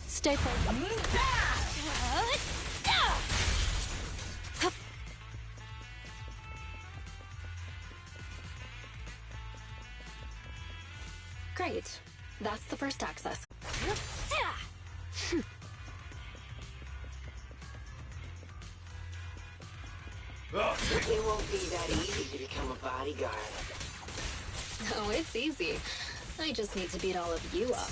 Stay focused. Great. That's the first access. It won't be that easy to become a bodyguard. Oh, it's easy. I just need to beat all of you up.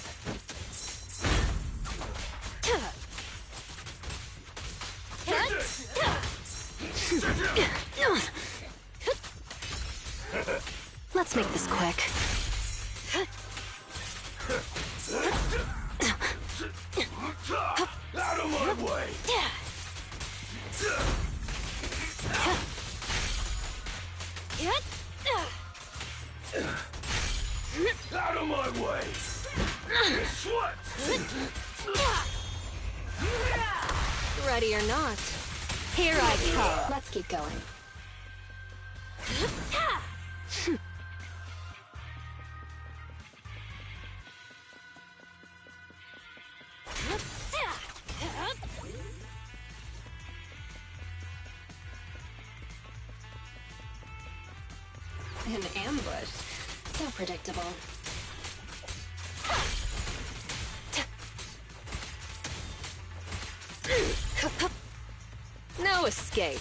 Let's make this quick. Out of my way! Out of my way! Sweat! Ready or not, here I come. Let's keep going. An ambush. So predictable. No escape.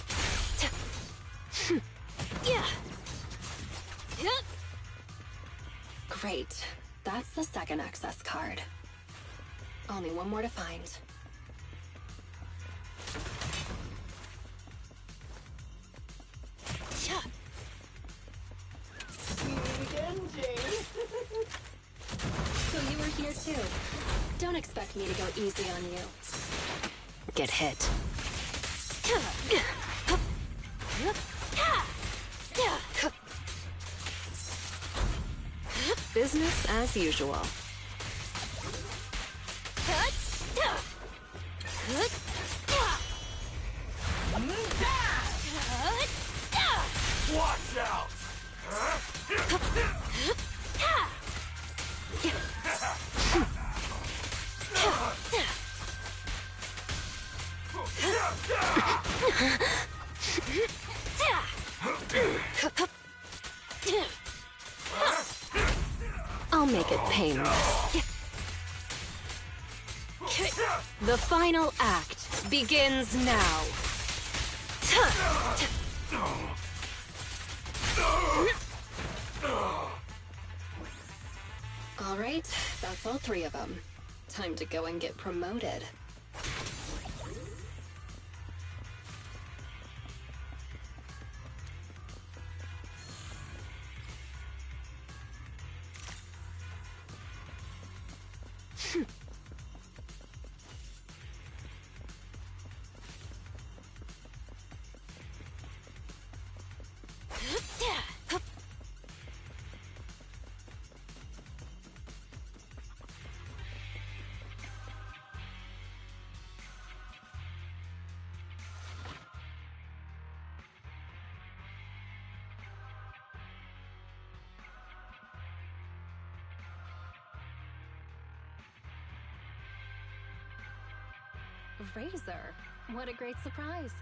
Great. That's the second access card. Only one more to find. Again, Jane. So you were here too. Don't expect me to go easy on you. Get hit. Business as usual. Watch out! I'll make it painless. The final act begins now. All right, that's all three of them. Time to go and get promoted. Razor, what a great surprise.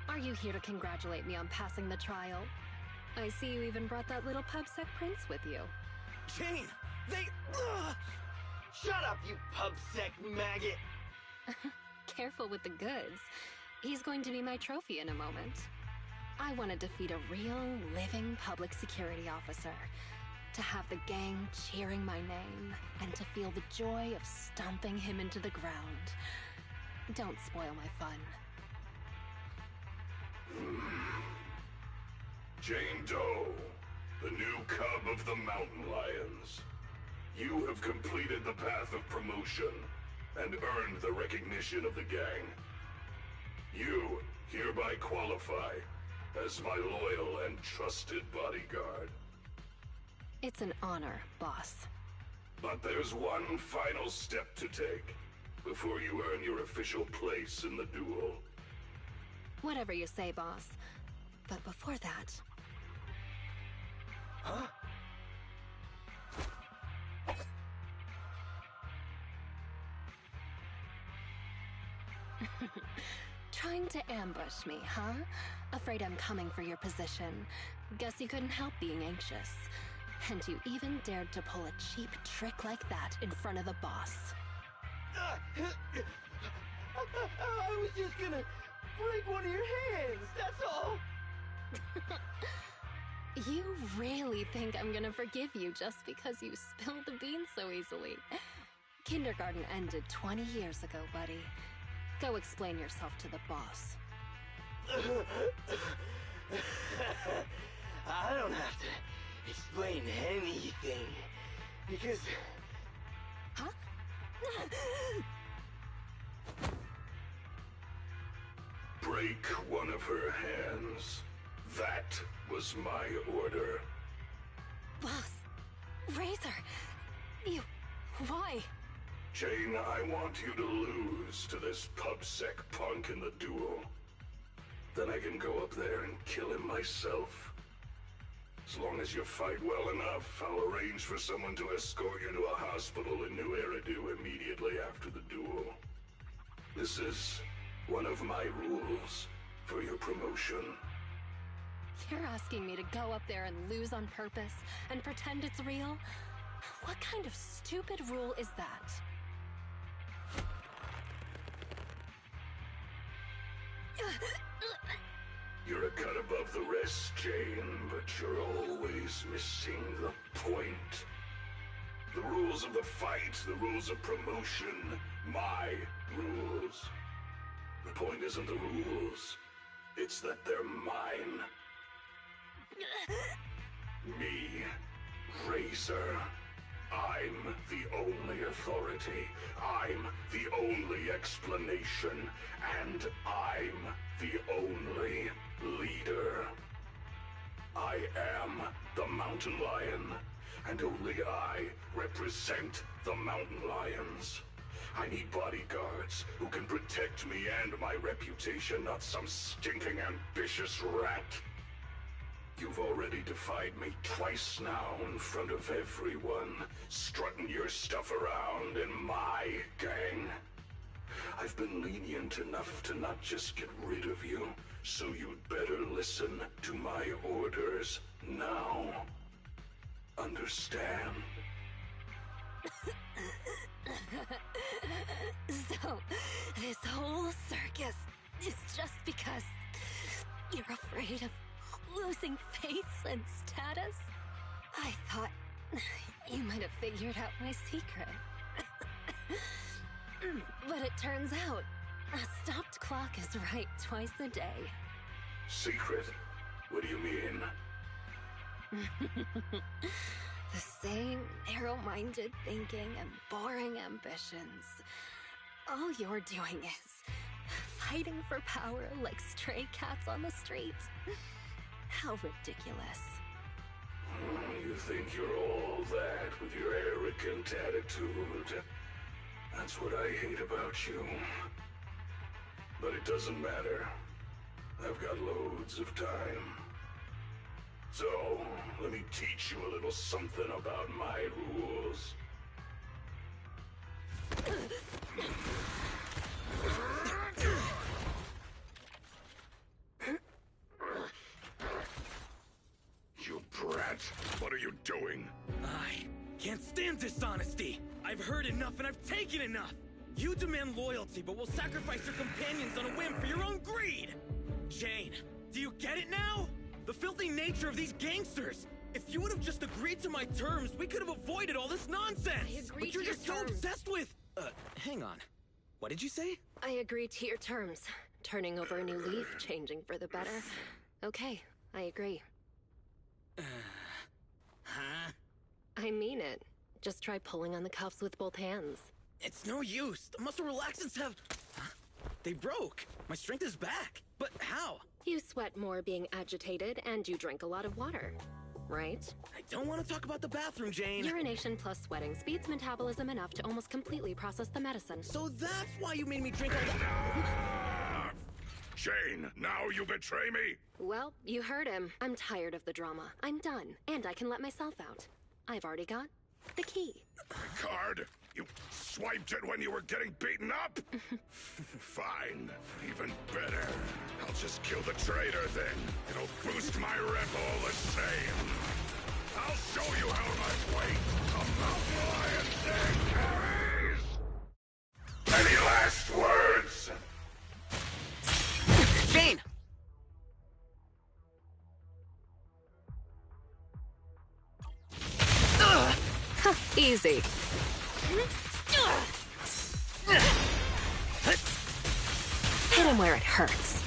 Are you here to congratulate me on passing the trial? I see you even brought that little pubsec prince with you. Jane, they... Shut up, you pubsec maggot! Careful with the goods. He's going to be my trophy in a moment. I want to defeat a real, living public security officer. To have the gang cheering my name, and to feel the joy of stomping him into the ground. Don't spoil my fun. Jane Doe, the new cub of the mountain lions. You have completed the path of promotion and earned the recognition of the gang. You hereby qualify as my loyal and trusted bodyguard. It's an honor, boss. But there's one final step to take before you earn your official place in the duel. Whatever you say, boss. But before that... Huh? Trying to ambush me, huh? Afraid I'm coming for your position. Guess you couldn't help being anxious. And you even dared to pull a cheap trick like that in front of the boss. I was just gonna break one of your hands, that's all. You really think I'm gonna forgive you just because you spilled the beans so easily? Kindergarten ended 20 years ago, buddy. Go explain yourself to the boss. I don't have to explain anything, because... Huh? Break one of her hands. That was my order. Boss, Razor, you... why? Jane, I want you to lose to this pubsec punk in the duel. Then I can go up there and kill him myself. As long as you fight well enough, I'll arrange for someone to escort you to a hospital in New Eridu immediately after the duel. This is one of my rules for your promotion. You're asking me to go up there and lose on purpose and pretend it's real? What kind of stupid rule is that? You're a cut above the rest, Jane, but you're always missing the point. The rules of the fight, the rules of promotion, my rules. The point isn't the rules, it's that they're mine. Me, Razor. I'm the only authority. I'm the only explanation. And I'm the only leader. I am the Mountain Lion, and only I represent the Mountain Lions. I need bodyguards who can protect me and my reputation, not some stinking ambitious rat. You've already defied me twice now in front of everyone, strutting your stuff around in my gang. I've been lenient enough to not just get rid of you, so you'd better listen to my orders now. Understand? So, this whole circus is just because you're afraid of losing face and status? I thought you might have figured out my secret. But it turns out, a stopped clock is right twice a day. Secret? What do you mean? The same narrow-minded thinking and boring ambitions. All you're doing is fighting for power like stray cats on the street. How ridiculous. You think you're all that with your arrogant attitude. That's what I hate about you. But it doesn't matter. I've got loads of time. So, let me teach you a little something about my rules. You brat! What are you doing? I can't stand dishonesty! I've heard enough and I've taken enough! You demand loyalty, but will sacrifice your companions on a whim for your own greed! Jane, do you get it now? The filthy nature of these gangsters! If you would have just agreed to my terms, we could have avoided all this nonsense! I agreed but you're to your just so terms. obsessed with... hang on. What did you say? I agree to your terms. Turning over a new leaf, changing for the better. Okay, I agree. Huh? I mean it. Just try pulling on the cuffs with both hands. It's no use. The muscle relaxants have... Huh? They broke. My strength is back. But how? You sweat more being agitated, and you drink a lot of water, right? I don't want to talk about the bathroom, Jane. Urination plus sweating speeds metabolism enough to almost completely process the medicine. So that's why you made me drink all the... Enough! Jane, now you betray me? Well, you heard him. I'm tired of the drama. I'm done, and I can let myself out. I've already got the key. My card? You swiped it when you were getting beaten up? Fine. Even better. I'll just kill the traitor then. It'll boost my rep all the same. I'll show you how much weight a mountain lion thing carries! Any last words? Jane! Easy. Hit him where it hurts.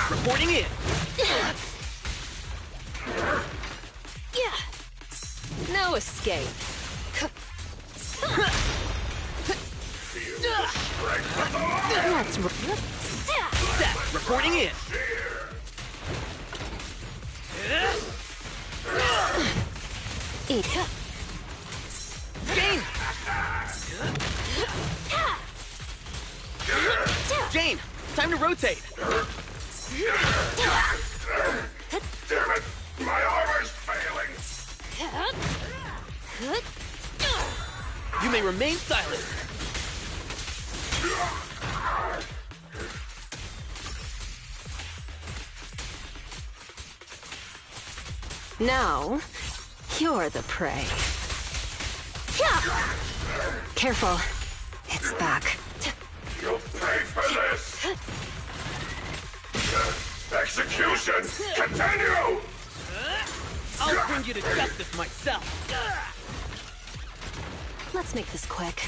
Reporting in. No escape. Seth, reporting in. Eat. Jane! Jane, time to rotate. Damn it! My armor's failing! You may remain silent. Now, you're the prey. Careful. It's back. You'll pay for this! Execution! Continue! I'll bring you to justice myself. Let's make this quick.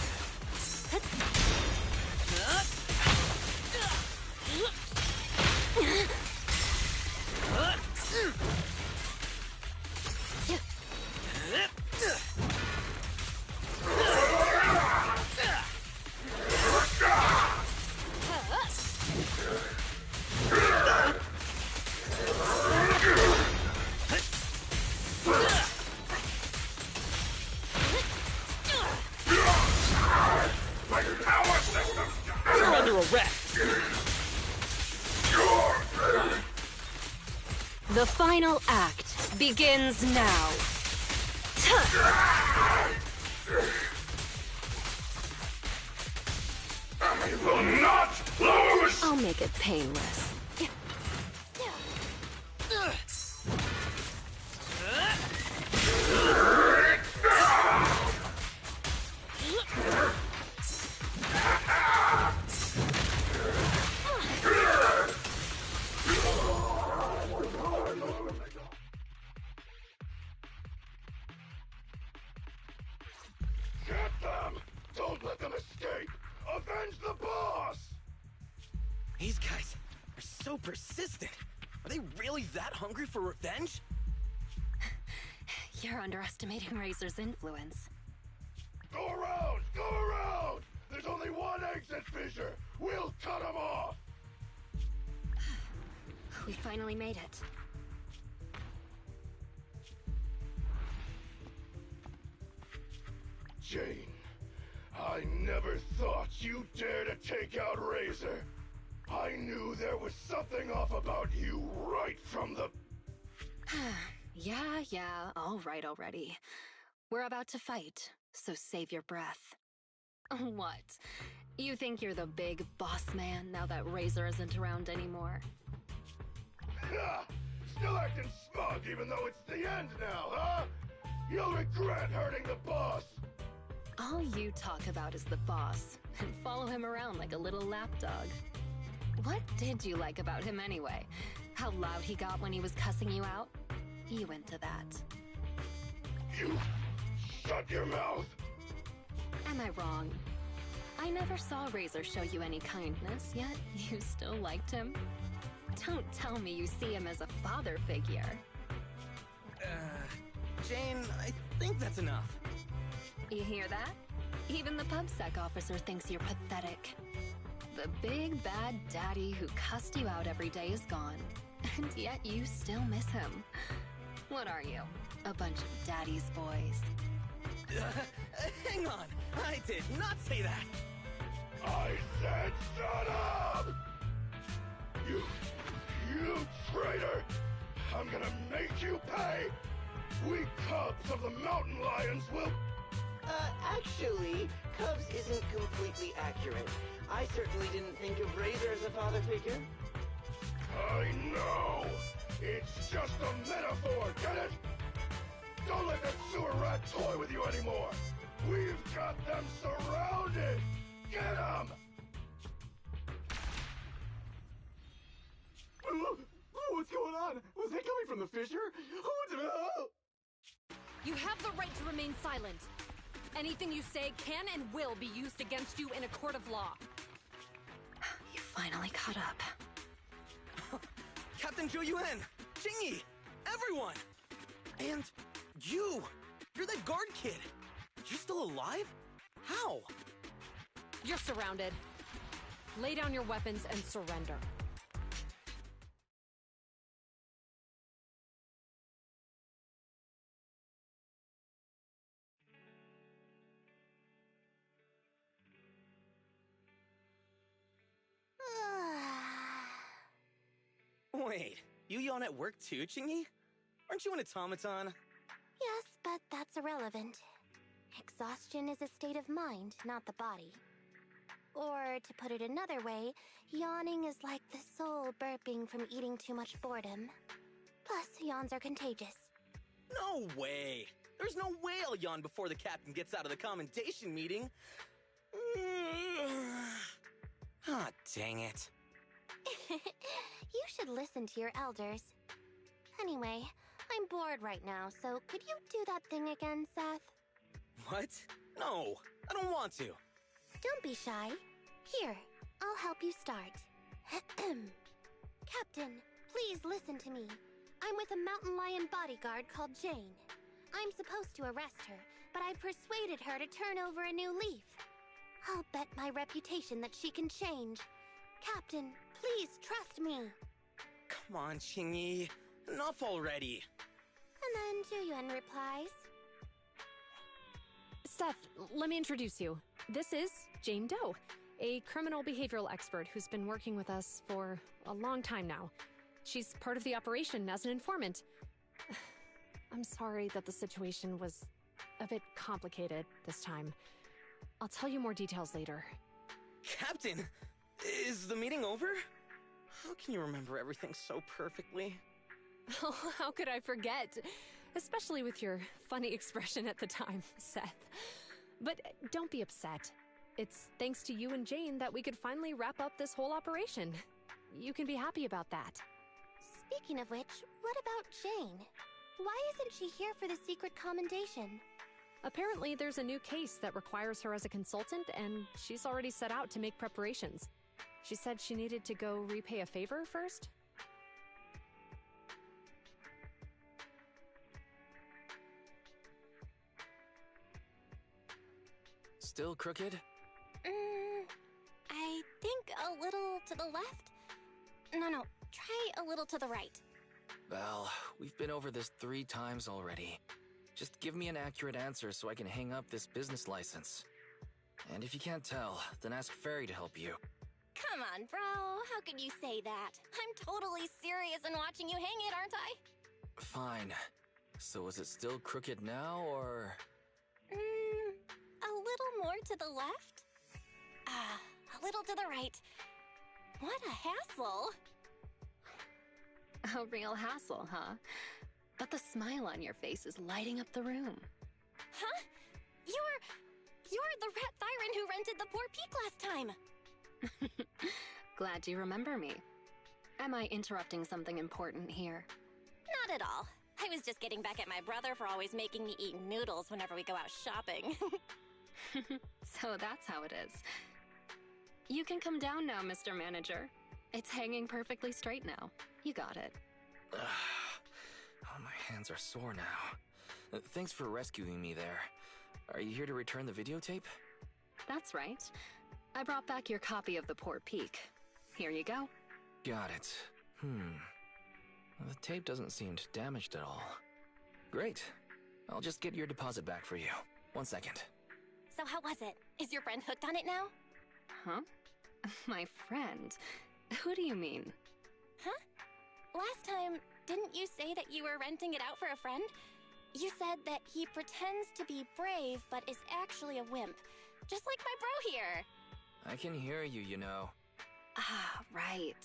You're under arrest. The final act begins now. I will not lose! I'll make it painless. Get them! Don't let them escape! Avenge the boss! These guys are so persistent. Are they really that hungry for revenge? You're underestimating Razor's influence. Go around! Go around! There's only one exit fissure! We'll cut them off! We finally made it. Jane, I never thought you'd dare to take out Razor. I knew there was something off about you right from the... Yeah, all right already. We're about to fight, so save your breath. What? You think you're the big boss man now that Razor isn't around anymore? Still acting smug even though it's the end now, huh? You'll regret hurting the boss! All you talk about is the boss, and follow him around like a little lapdog. What did you like about him anyway? How loud he got when he was cussing you out? You into that. You... shut your mouth! Am I wrong? I never saw Razor show you any kindness, yet you still liked him? Don't tell me you see him as a father figure. Jane, I think that's enough. You hear that? Even the PubSec officer thinks you're pathetic. The big bad daddy who cussed you out every day is gone, and yet you still miss him. What are you? A bunch of daddy's boys. Hang on! I did not say that! I said shut up! You traitor! I'm gonna make you pay! We cubs of the mountain lions will... Actually, Cubs isn't completely accurate. I certainly didn't think of Razor as a father figure. I know! It's just a metaphor, get it? Don't let that sewer rat toy with you anymore! We've got them surrounded! Get them! What's going on? Was that coming from the fissure? You have the right to remain silent. Anything you say can and will be used against you in a court of law. You finally caught up. Captain Zhou Yuan, Jingyi, everyone! And you! You're that guard kid! You're still alive? How? You're surrounded. Lay down your weapons and surrender. Wait, you yawn at work too, Jingyi? Aren't you an automaton? Yes, but that's irrelevant. Exhaustion is a state of mind, not the body. Or, to put it another way, yawning is like the soul burping from eating too much boredom. Plus, yawns are contagious. No way! There's no way I'll yawn before the captain gets out of the commendation meeting. Ah, dang it. You should listen to your elders. Anyway, I'm bored right now, so could you do that thing again, Seth? What? No, I don't want to. Don't be shy. Here, I'll help you start. Captain, please listen to me. I'm with a mountain lion bodyguard called Jane. I'm supposed to arrest her, but I persuaded her to turn over a new leaf. I'll bet my reputation that she can change. Captain, please trust me. Come on, Jingyi. Enough already. And then Zhou Yuan replies. Seth, let me introduce you. This is Jane Doe, a criminal behavioral expert who's been working with us for a long time now. She's part of the operation as an informant. I'm sorry that the situation was a bit complicated this time. I'll tell you more details later. Captain, is the meeting over? How can you remember everything so perfectly? Oh, how could I forget? Especially with your funny expression at the time, Seth. But don't be upset. It's thanks to you and Jane that we could finally wrap up this whole operation. You can be happy about that. Speaking of which, what about Jane? Why isn't she here for the secret commendation? Apparently, there's a new case that requires her as a consultant, and she's already set out to make preparations. She said she needed to go repay a favor first. Still crooked? I think a little to the left? No, try a little to the right. Well, we've been over this 3 times already. Just give me an accurate answer so I can hang up this business license. And if you can't tell, then ask Fairy to help you. Come on, bro. How can you say that? I'm totally serious in watching you hang it, aren't I? Fine. So is it still crooked now, or...? A little more to the left? A little to the right. What a hassle. A real hassle, huh? But the smile on your face is lighting up the room. Huh? You're the rat Thyron who rented the poor peak last time. Glad you remember me. Am I interrupting something important here? Not at all. I was just getting back at my brother for always making me eat noodles whenever we go out shopping. So that's how it is. You can come down now, Mr. Manager. It's hanging perfectly straight now. You got it. Oh, my hands are sore now. Thanks for rescuing me there. Are you here to return the videotape? That's right. I brought back your copy of The Poor Peak. Here you go. Got it. The tape doesn't seem damaged at all. Great. I'll just get your deposit back for you. 1 second. So how was it? Is your friend hooked on it now? Huh? My friend? Who do you mean? Huh? Last time, didn't you say that you were renting it out for a friend? You said that he pretends to be brave, but is actually a wimp. Just like my bro here. I can hear you, you know. Ah, right.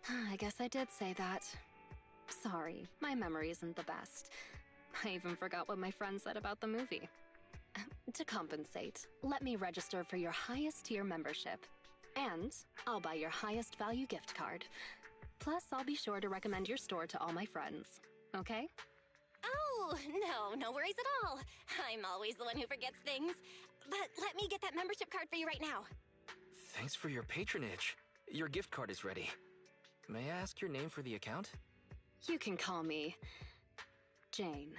I guess I did say that. Sorry, my memory isn't the best. I even forgot what my friend said about the movie. To compensate, let me register for your highest tier membership. And I'll buy your highest value gift card. Plus, I'll be sure to recommend your store to all my friends. Okay? Oh, no worries at all. I'm always the one who forgets things. But let me get that membership card for you right now. Thanks for your patronage. Your gift card is ready. May I ask your name for the account? You can call me Jane.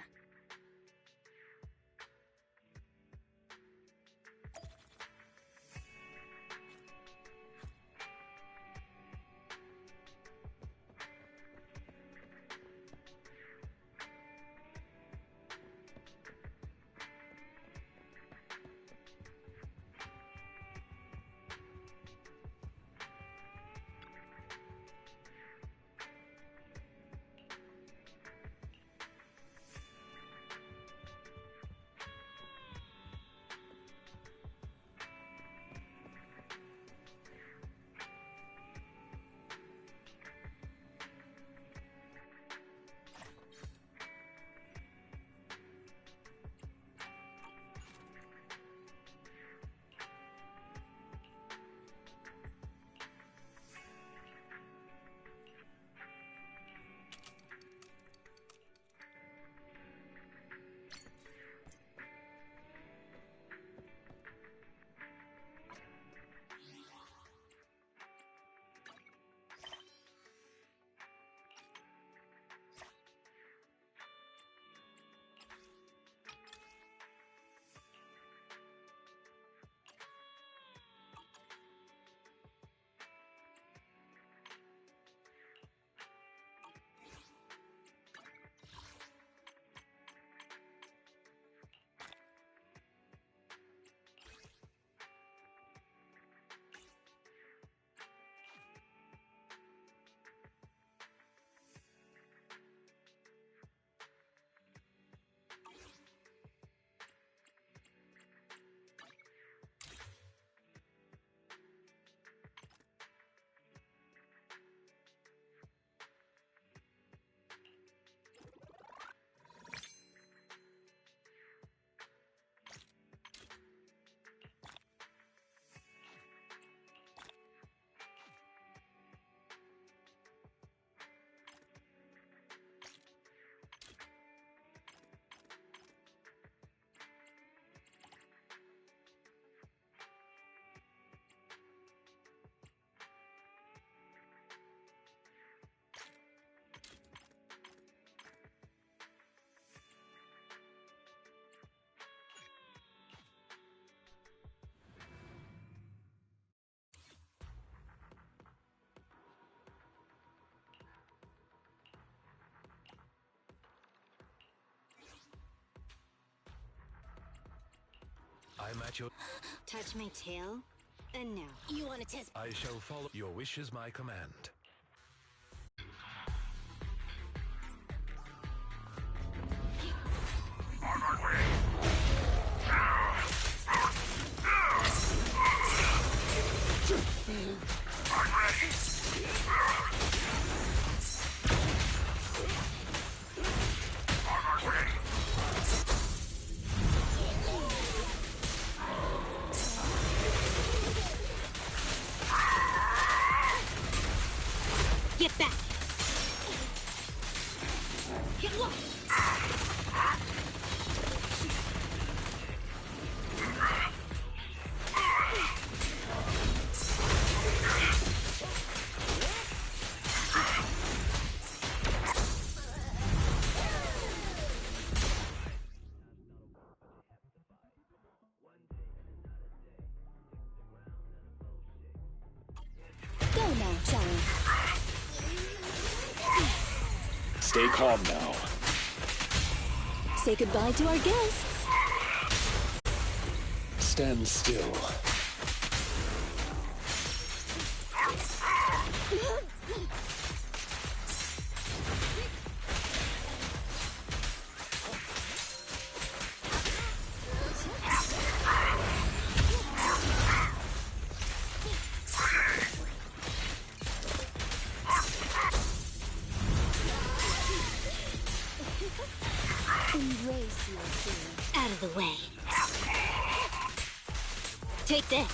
I'm at your... Touch my tail? And no. You want to test... I shall follow. Your wish is my command. On my way! I'm ready! On my way! Get back! Get lost! Go now, Johnny. Stay calm now. Say goodbye to our guests. Stand still. Embrace your fear. Out of the way. Take this.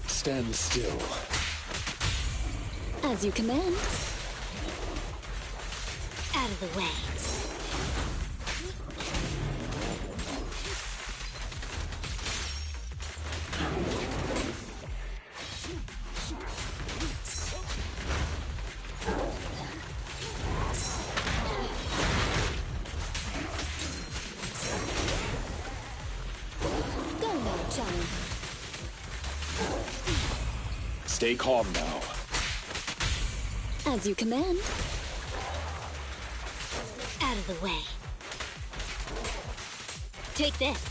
Stand still. As you command. Out of the way. Go now, Johnny. Stay calm now. As you command. Out of the way. Take this.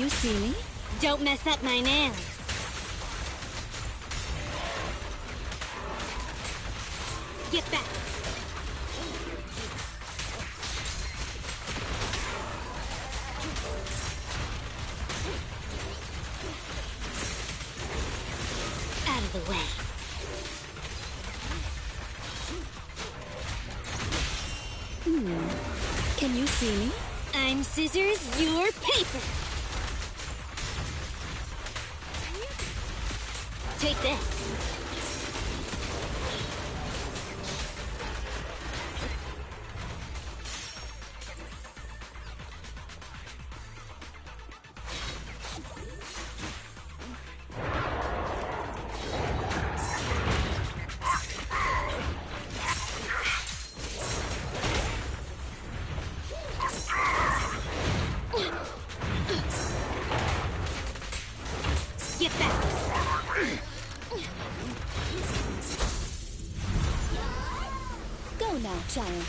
you see me? Don't mess up my nails. Get back. Out of the way. Can you see me? I'm scissors, you're paper. Take this. Get back. Go now, child.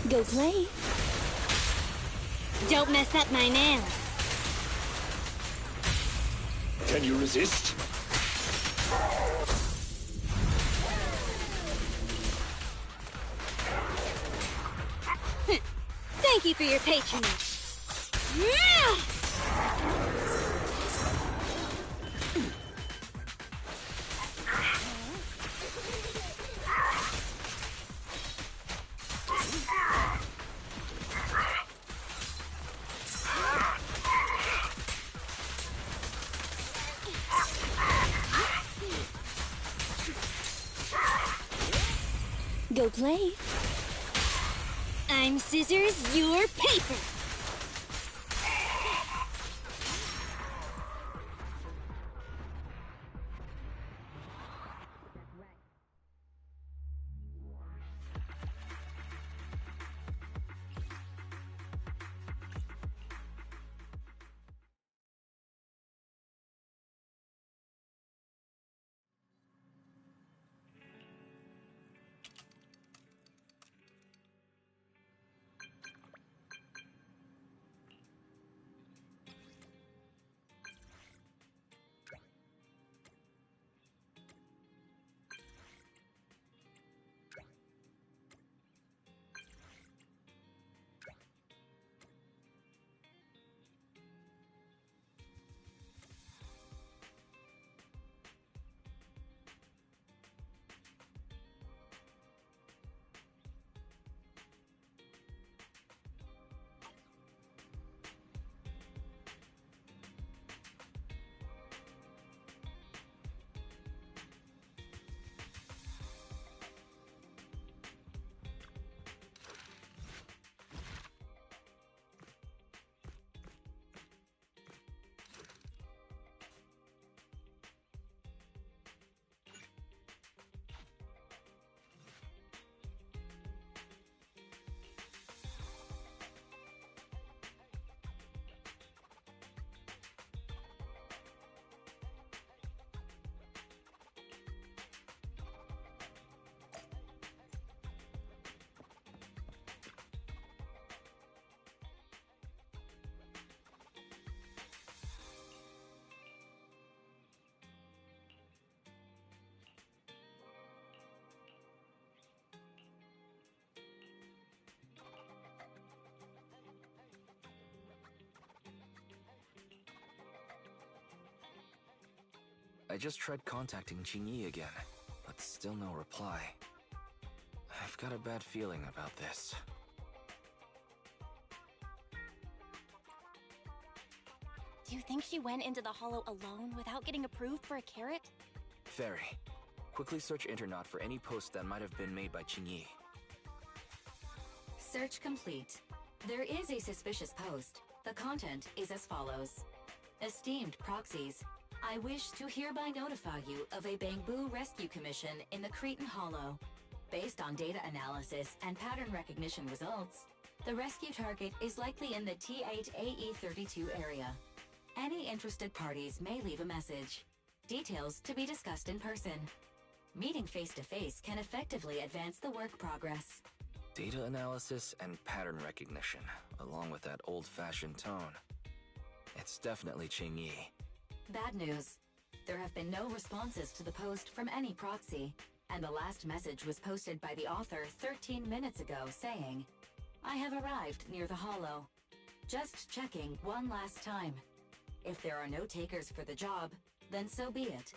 Go play. Don't mess up my nails. Can you resist? Thank you for your patronage. Go play. I'm scissors, you're paper. I just tried contacting Qingyi again, but still no reply. I've got a bad feeling about this. Do you think she went into the hollow alone without getting approved for a carrot? Fairy, quickly search Internet for any posts that might have been made by Qingyi. Search complete. There is a suspicious post. The content is as follows. Esteemed proxies, I wish to hereby notify you of a bamboo rescue commission in the Cretan Hollow. Based on data analysis and pattern recognition results, the rescue target is likely in the T8AE32 area. Any interested parties may leave a message. Details to be discussed in person. Meeting face-to-face can effectively advance the work progress. Data analysis and pattern recognition, along with that old-fashioned tone. It's definitely Qingyi. Bad news. There have been no responses to the post from any proxy, and the last message was posted by the author 13 minutes ago saying, "I have arrived near the hollow. Just checking one last time. If there are no takers for the job, then so be it."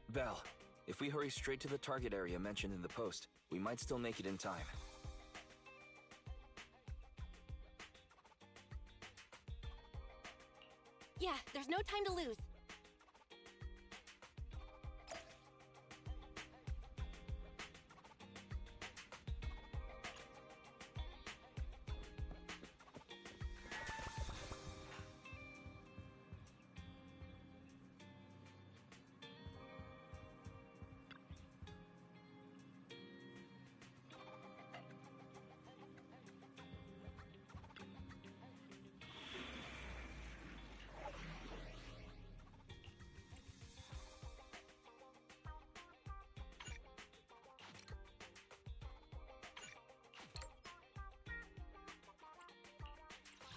Belle, if we hurry straight to the target area mentioned in the post, we might still make it in time. Yeah, there's no time to lose.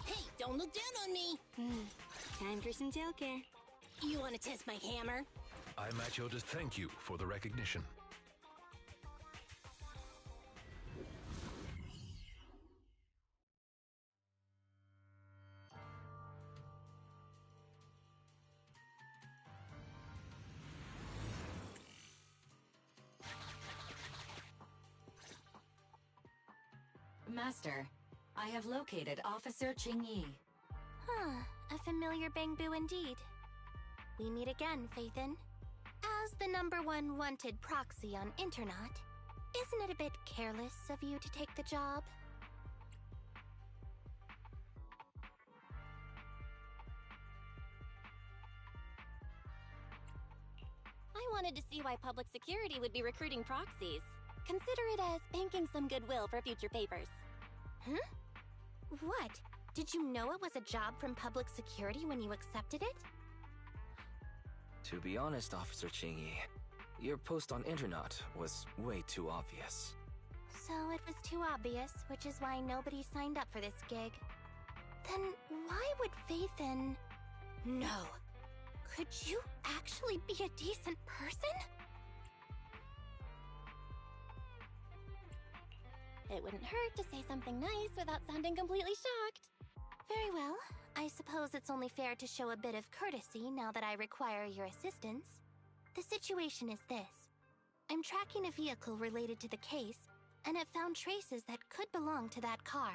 Hey, don't look down on me. Time for some Joker. You want to test my hammer? I'm at your thank you for the recognition. Master, I have located Officer Qingyi. Huh, a familiar Bangbu indeed. We meet again, Faithin. As the #1 wanted proxy on Internaut, isn't it a bit careless of you to take the job? I wanted to see why public security would be recruiting proxies. Consider it as banking some goodwill for future papers. Huh? What? Did you know it was a job from public security when you accepted it? To be honest, Officer Qingyi, your post on Internaut was way too obvious. So it was too obvious, which is why nobody signed up for this gig. Then why would Faithin... No. Could you actually be a decent person? It wouldn't hurt to say something nice without sounding completely shocked. Very well. I suppose it's only fair to show a bit of courtesy now that I require your assistance. The situation is this. I'm tracking a vehicle related to the case, and have found traces that could belong to that car.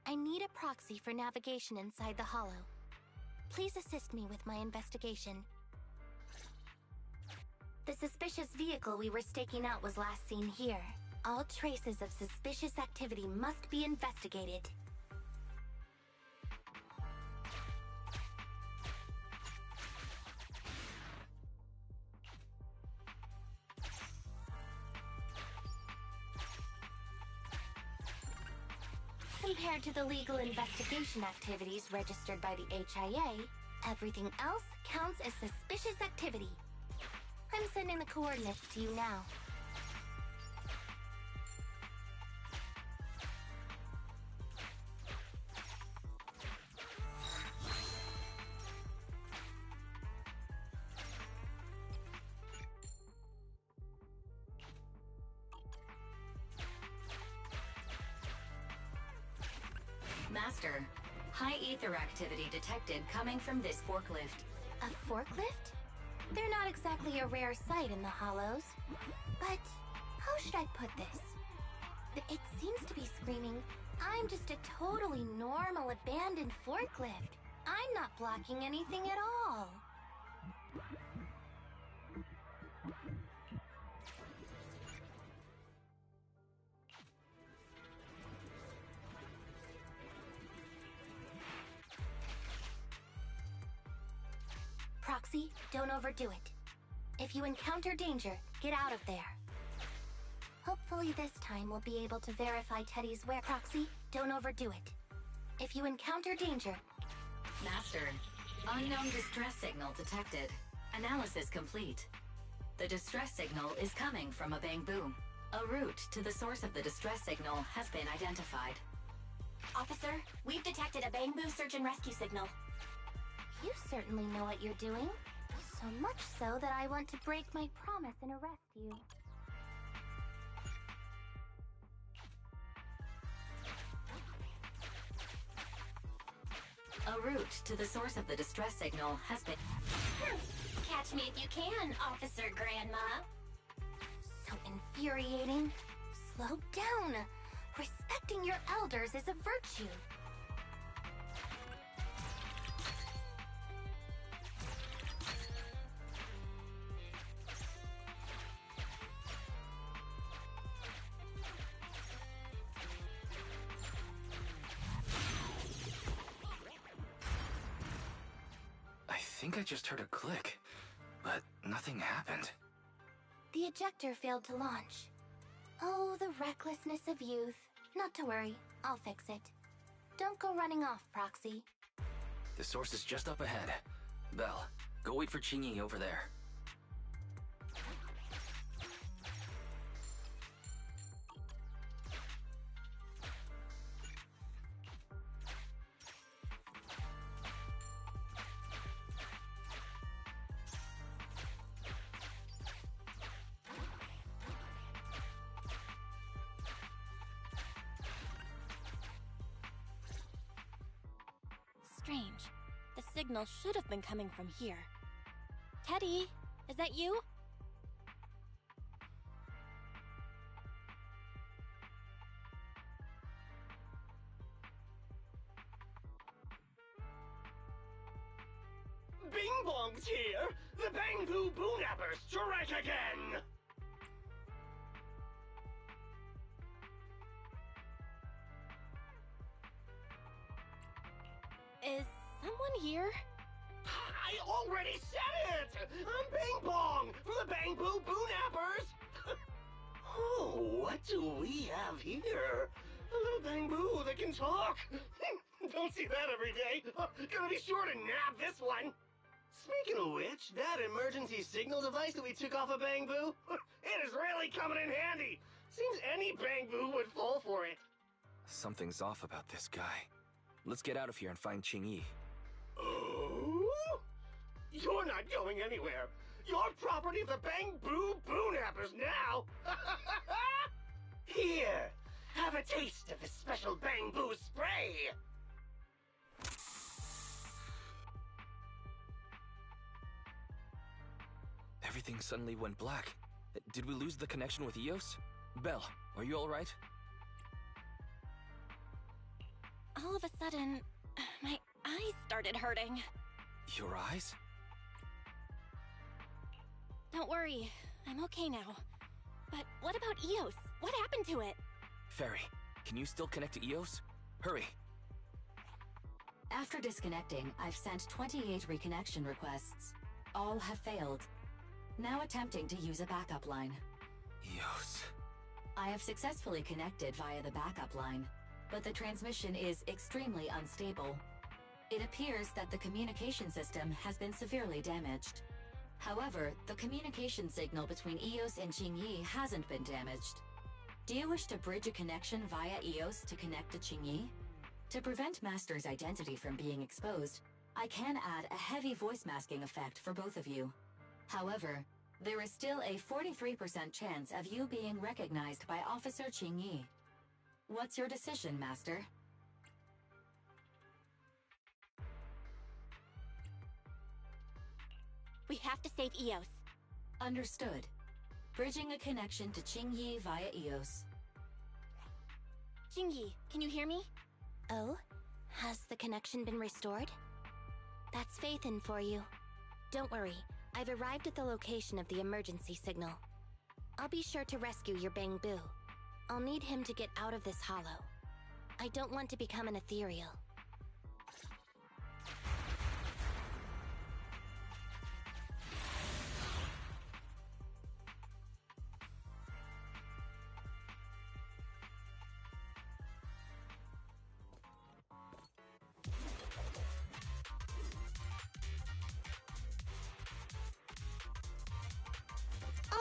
I need a proxy for navigation inside the hollow. Please assist me with my investigation. The suspicious vehicle we were staking out was last seen here. All traces of suspicious activity must be investigated. Compared to the legal investigation activities registered by the HIA, everything else counts as suspicious activity. I'm sending the coordinates to you now. Master, high ether activity detected coming from this forklift. A forklift? They're not exactly a rare sight in the Hollows. But how should I put this? It seems to be screaming, I'm just a totally normal abandoned forklift. I'm not blocking anything at all. Proxy, don't overdo it. If you encounter danger, get out of there. Hope Hopefully this time we'll be able to verify Teddy's where. Proxy, don't overdo it. If you encounter danger... Master, unknown distress signal detected. Analysis complete. The distress signal is coming from a bamboo. A route to the source of the distress signal has been identified. Officer, we've detected a bamboo search and rescue signal. You certainly know what you're doing. So much so that I want to break my promise and arrest you. A route to the source of the distress signal has been... Catch me if you can, Officer Grandma. So infuriating. Slow down. Respecting your elders is a virtue. I think I just heard a click, but nothing happened. The ejector failed to launch. Oh, the recklessness of youth. Not to worry, I'll fix it. Don't go running off, Proxy. The source is just up ahead. Belle, go wait for Qingyi over there. Strange. The signal should have been coming from here. Teddy, is that you? Bing Bong's here! The Bamboo Boonappers strike again! Is someone here? I already said it! I'm Bing Bong from the Bamboo Boonappers! Oh, what do we have here? A little bamboo that can talk! Don't see that every day! Gonna be sure to nab this one! Speaking of which, that emergency signal device that we took off of Bamboo, it is really coming in handy! Seems any bamboo would fall for it. Something's off about this guy. Let's get out of here and find Qingyi. Oh? You're not going anywhere. You're property of the Bamboo Boonappers now. Here, have a taste of this special bamboo spray. Everything suddenly went black. Did we lose the connection with Eos? Belle, are you alright? All of a sudden, my eyes started hurting. Your eyes? Don't worry, I'm okay now. But what about Eos? What happened to it? Fairy, can you still connect to Eos? Hurry! After disconnecting, I've sent 28 reconnection requests. All have failed. Now attempting to use a backup line. Eos. I have successfully connected via the backup line, but the transmission is extremely unstable. It appears that the communication system has been severely damaged. However, the communication signal between Eos and Qingyi hasn't been damaged. Do you wish to bridge a connection via Eos to connect to Qingyi? To prevent Master's identity from being exposed, I can add a heavy voice masking effect for both of you. However, there is still a 43% chance of you being recognized by Officer Qingyi. What's your decision, Master? We have to save Eos. Understood. Bridging a connection to Qingyi via Eos. Qingyi, can you hear me? Oh? Has the connection been restored? That's Faithin for you. Don't worry, I've arrived at the location of the emergency signal. I'll be sure to rescue your Bamboo. I'll need him to get out of this hollow. I don't want to become an ethereal.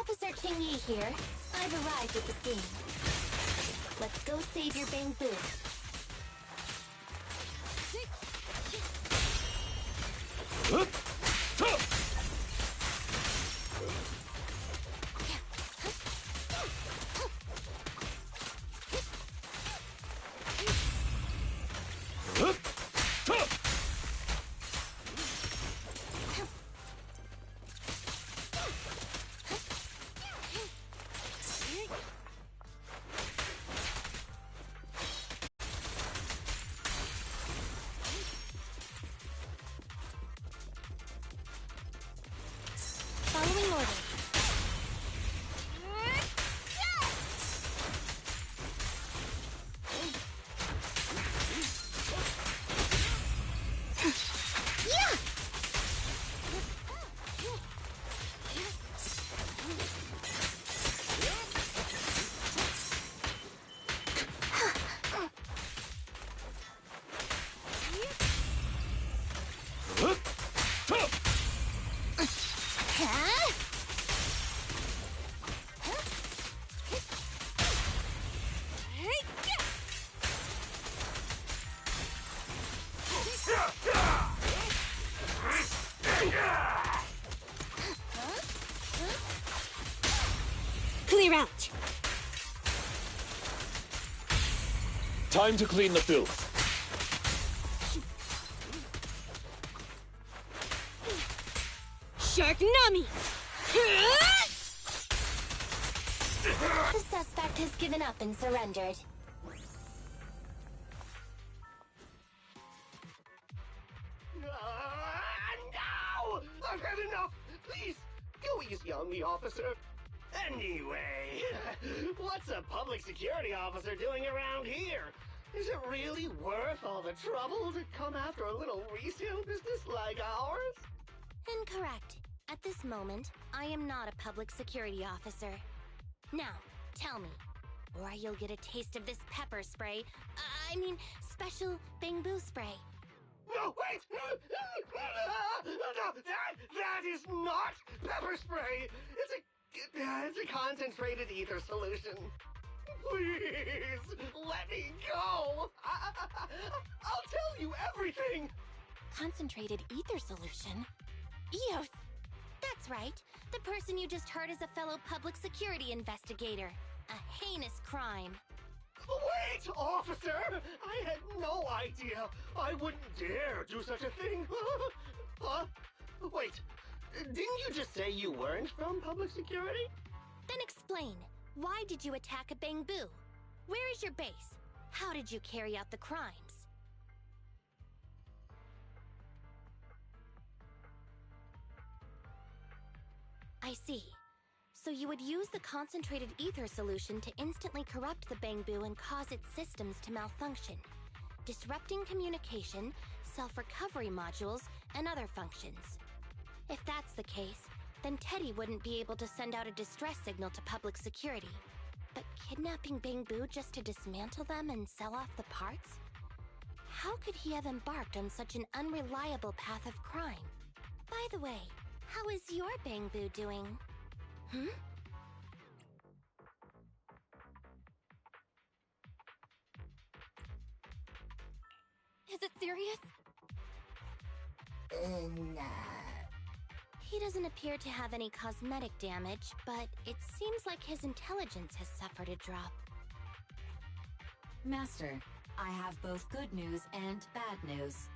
Officer Qingyi here. I've arrived at the scene. Let's go save your Bang Boo. Following order. Clear out. Time to clean the filth. Shark Nami! The suspect has given up and surrendered. No! I've had enough! Please, go easy on me, officer. Anyway, what's a public security officer doing around here? Is it really worth all the trouble to come after a little resale business like ours? Incorrect. At this moment, I am not a public security officer. Now, tell me, or you'll get a taste of this pepper spray. I mean, special bamboo spray. No, wait! No, that is not pepper spray! It's a concentrated ether solution. Please, let me go! I'll tell you everything! Concentrated ether solution? Eos! That's right. The person you just heard is a fellow public security investigator. A heinous crime. Wait, officer! I had no idea. I wouldn't dare do such a thing. Huh? Wait, didn't you just say you weren't from public security? Then explain. Why did you attack a bamboo? Where is your base? How did you carry out the crimes? I see. So you would use the concentrated ether solution to instantly corrupt the bamboo and cause its systems to malfunction, disrupting communication, self-recovery modules, and other functions. If that's the case, then Teddy wouldn't be able to send out a distress signal to public security. But kidnapping bamboo just to dismantle them and sell off the parts? How could he have embarked on such an unreliable path of crime? By the way, how is your bamboo doing? Hmm? Is it serious? Nah. He doesn't appear to have any cosmetic damage, but it seems like his intelligence has suffered a drop. Master, I have both good news and bad news.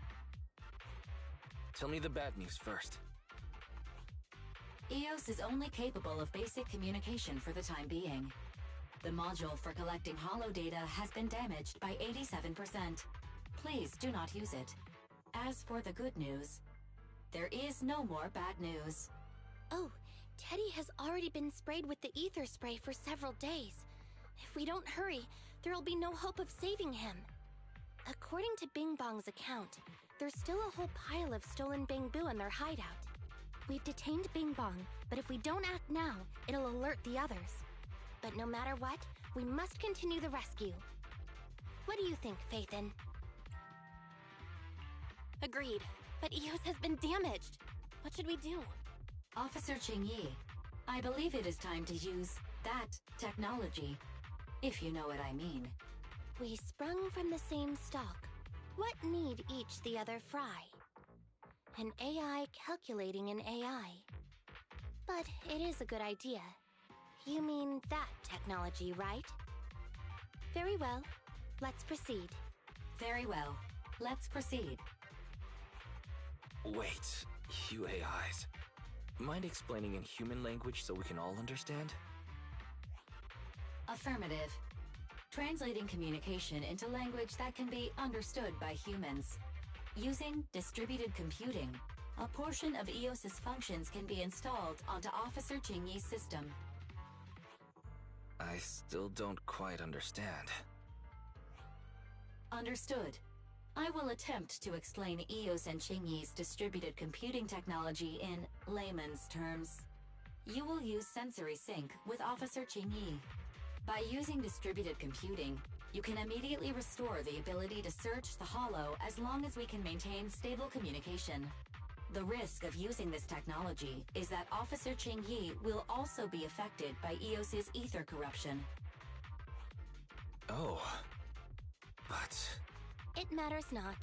Tell me the bad news first. EOS is only capable of basic communication for the time being. The module for collecting holo data has been damaged by 87%. Please do not use it. As for the good news, there is no more bad news. Oh, Teddy has already been sprayed with the ether spray for several days. If we don't hurry, there'll be no hope of saving him. According to Bing Bong's account, there's still a whole pile of stolen bamboo in their hideout. We've detained Bing Bong, but if we don't act now, it'll alert the others. But no matter what, we must continue the rescue. What do you think, Faithin? Agreed. But Eos has been damaged. What should we do? Officer Qingyi, I believe it is time to use that technology, if you know what I mean. We sprung from the same stock. What need each the other fry? An AI calculating an AI. But it is a good idea. You mean that technology, right? Very well. Let's proceed. Very well. Let's proceed. Wait, you AIs. Mind explaining in human language so we can all understand? Affirmative. Translating communication into language that can be understood by humans. Using distributed computing, a portion of EOS's functions can be installed onto Officer Chingy's system. I still don't quite understand. Understood. I will attempt to explain EOS and Chingy's distributed computing technology in layman's terms. You will use sensory sync with Officer Chingy. By using distributed computing, you can immediately restore the ability to search the hollow as long as we can maintain stable communication. The risk of using this technology is that Officer Chingy will also be affected by EOS's ether corruption. Oh. But... It matters not.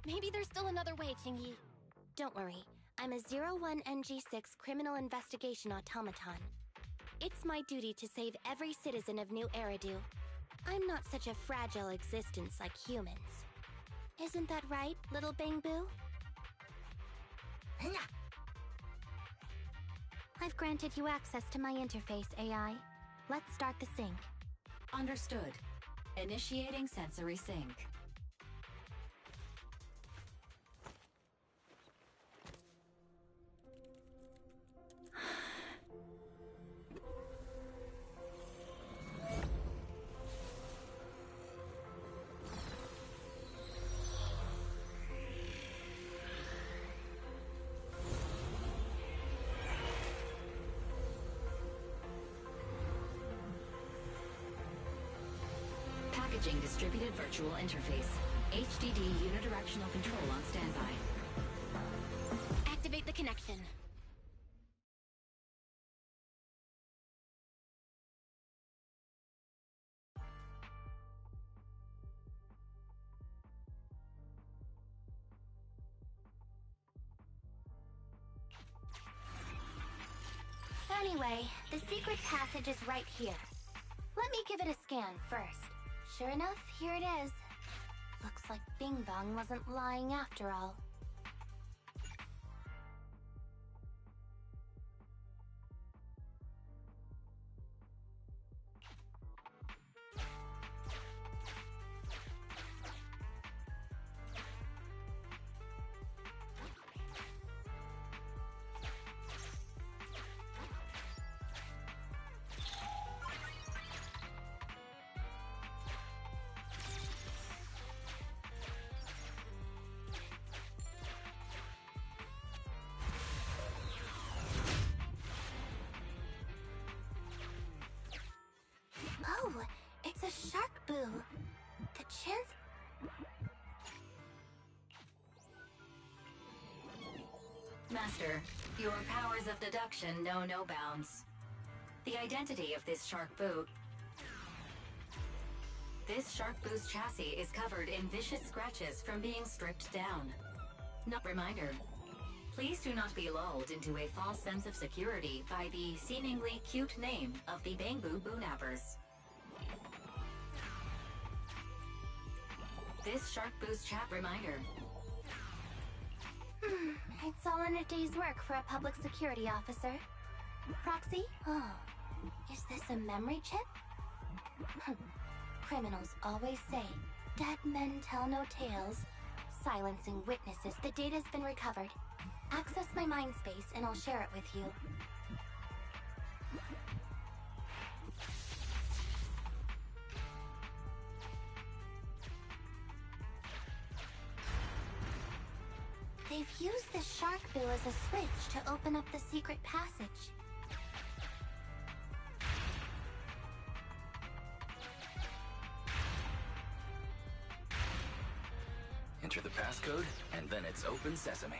Maybe there's still another way, Qingyi. Don't worry. I'm a 01NG6 criminal investigation automaton. It's my duty to save every citizen of New Eridu. I'm not such a fragile existence like humans. Isn't that right, little Bangbu? I've granted you access to my interface, AI. Let's start the sync. Understood. Initiating sensory sync. Packaging distributed virtual interface. HDD unidirectional control on standby. Activate the connection. Anyway, the secret passage is right here. Let me give it a scan first. Sure enough, here it is. Looks like Bing Bong wasn't lying after all. Oh, it's a shark boo. The chance... Master, your powers of deduction know no bounds. The identity of this shark boo... This shark boo's chassis is covered in vicious scratches from being stripped down. Reminder. Please do not be lulled into a false sense of security by the seemingly cute name of the Bangbu Boonappers. This shark boo's chat reminder. It's all in a day's work for a public security officer. Proxy? Oh, is this a memory chip? Criminals always say, dead men tell no tales. Silencing witnesses, the data's been recovered. Access my mind space and I'll share it with you. They've used the shark boo as a switch to open up the secret passage. Enter the passcode, and then it's open sesame.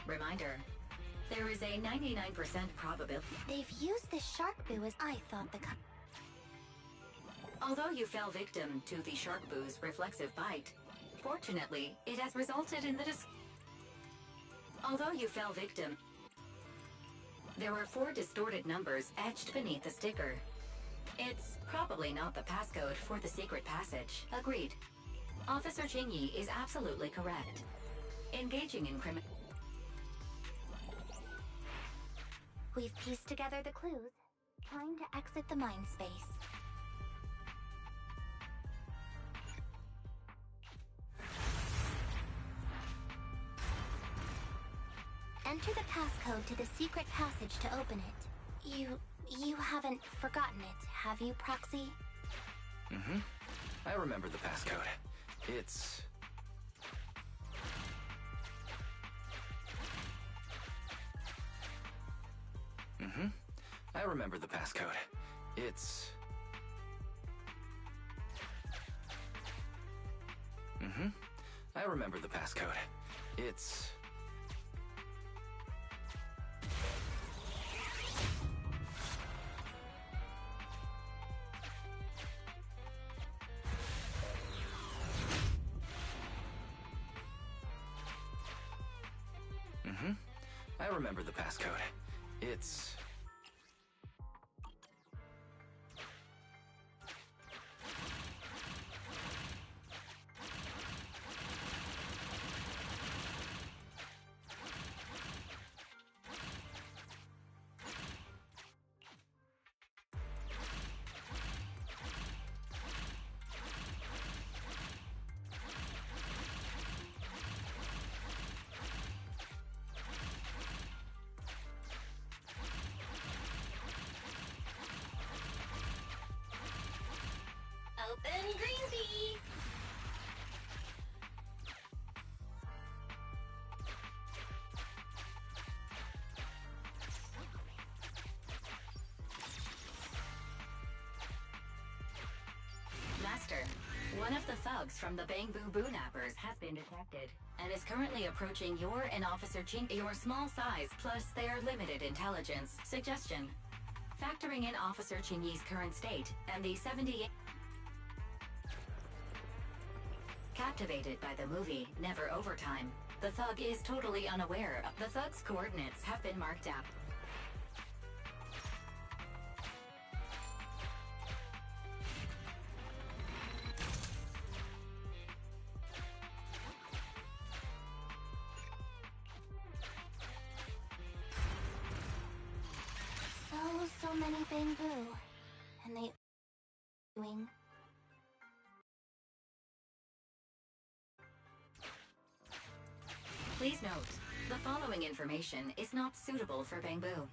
Reminder, there is a 99% probability. They've used the shark boo as I thought the Although you fell victim to the shark boo's reflexive bite, fortunately, it has resulted in the Although you fell victim, there were 4 distorted numbers etched beneath the sticker. It's probably not the passcode for the secret passage. Agreed. Officer Jingyi is absolutely correct. Engaging in criminal... We've pieced together the clues. Time to exit the mind space. Enter the passcode to the secret passage to open it. You haven't forgotten it, have you, Proxy? Mm-hmm. I remember the passcode. It's... Mm-hmm. I remember the passcode. It's... Mm-hmm. I remember the passcode. It's... Mm-hmm. I remember the passcode. It's... Open green tea! Master, one of the thugs from the Bang Boo Boo Nappers has been detected and is currently approaching your and Officer Jing. Your small size plus their limited intelligence. Suggestion. Factoring in Officer Chingy's current state and the 78... Captivated by the movie Never Overtime, the thug is totally unaware. The thug's coordinates have been marked out. So many bamboo. And they... doing... Please note, the following information is not suitable for Bang Boo.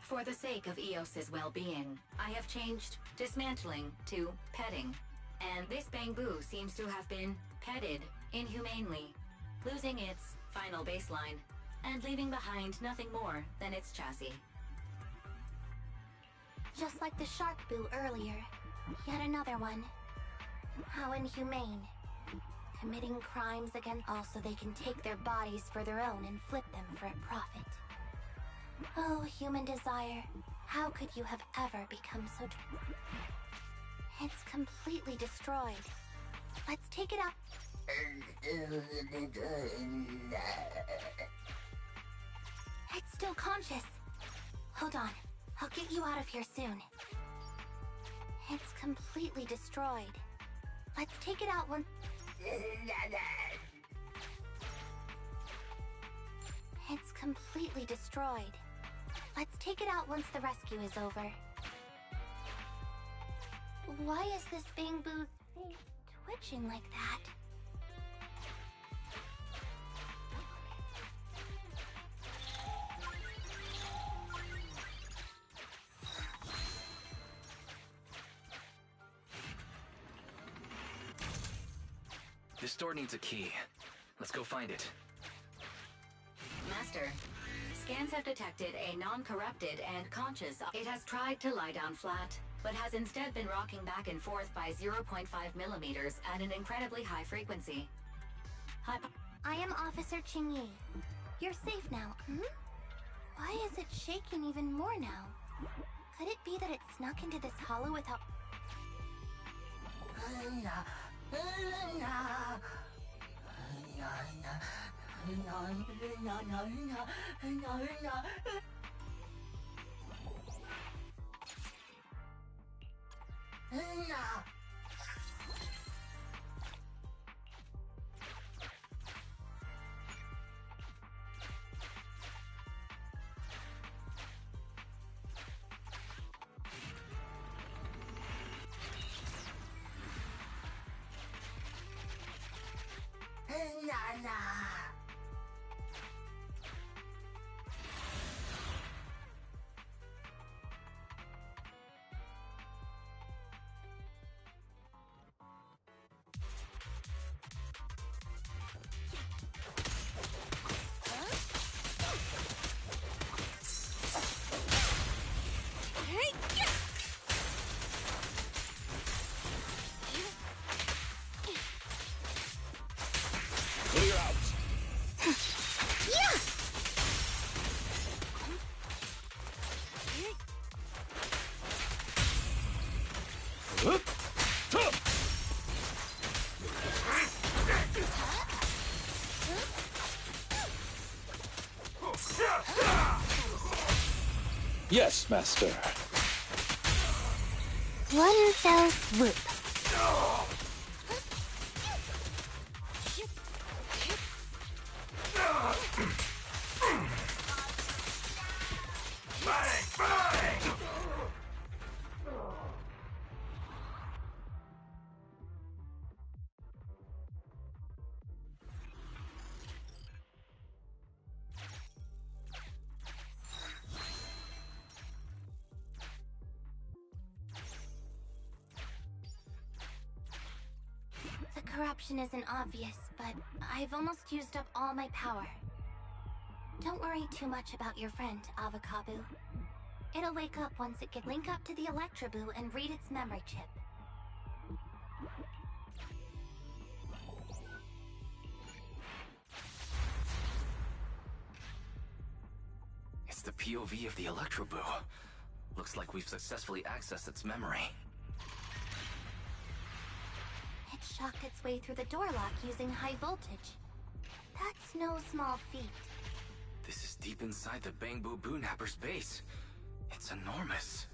For the sake of Eos's well-being, I have changed dismantling to petting. And this Bang Boo seems to have been petted inhumanely, losing its final baseline, and leaving behind nothing more than its chassis. Just like the shark boo earlier. Yet another one. How inhumane. Committing crimes against all so they can take their bodies for their own and flip them for a profit. Oh, human desire. How could you have ever become so... It's completely destroyed. Let's take it out. It's still conscious. Hold on. I'll get you out of here soon. It's completely destroyed. Let's take it out once... It's completely destroyed. Let's take it out once the rescue is over. Why is this Bang Boo's face twitching like that? This door needs a key. Let's go find it. Master, scans have detected a non-corrupted and conscious... It has tried to lie down flat, but has instead been rocking back and forth by 0.5 millimeters at an incredibly high frequency. I am Officer Qingyi. You're safe now. Why is it shaking even more now? Could it be that it snuck into this hollow without... Clear out. Yes, Master. One fell swoop. The corruption isn't obvious, but I've almost used up all my power. Don't worry too much about your friend, Avakabu. It'll wake up once it can link up to the Electroboo and read its memory chip. It's the POV of the Electroboo. Looks like we've successfully accessed its memory. It shocked its way through the door lock using high voltage. That's no small feat. This is deep inside the Bangbu Boonapper's base. It's enormous.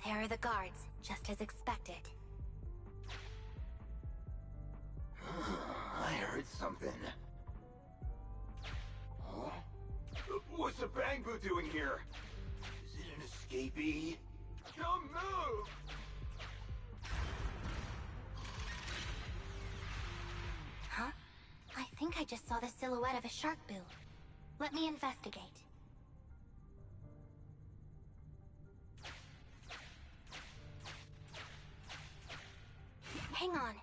There are the guards, just as expected. I heard something. Huh? What's the Bangbu doing here? Is it an escapee? Don't move! Huh? I think I just saw the silhouette of a shark boo. Let me investigate. Hang on.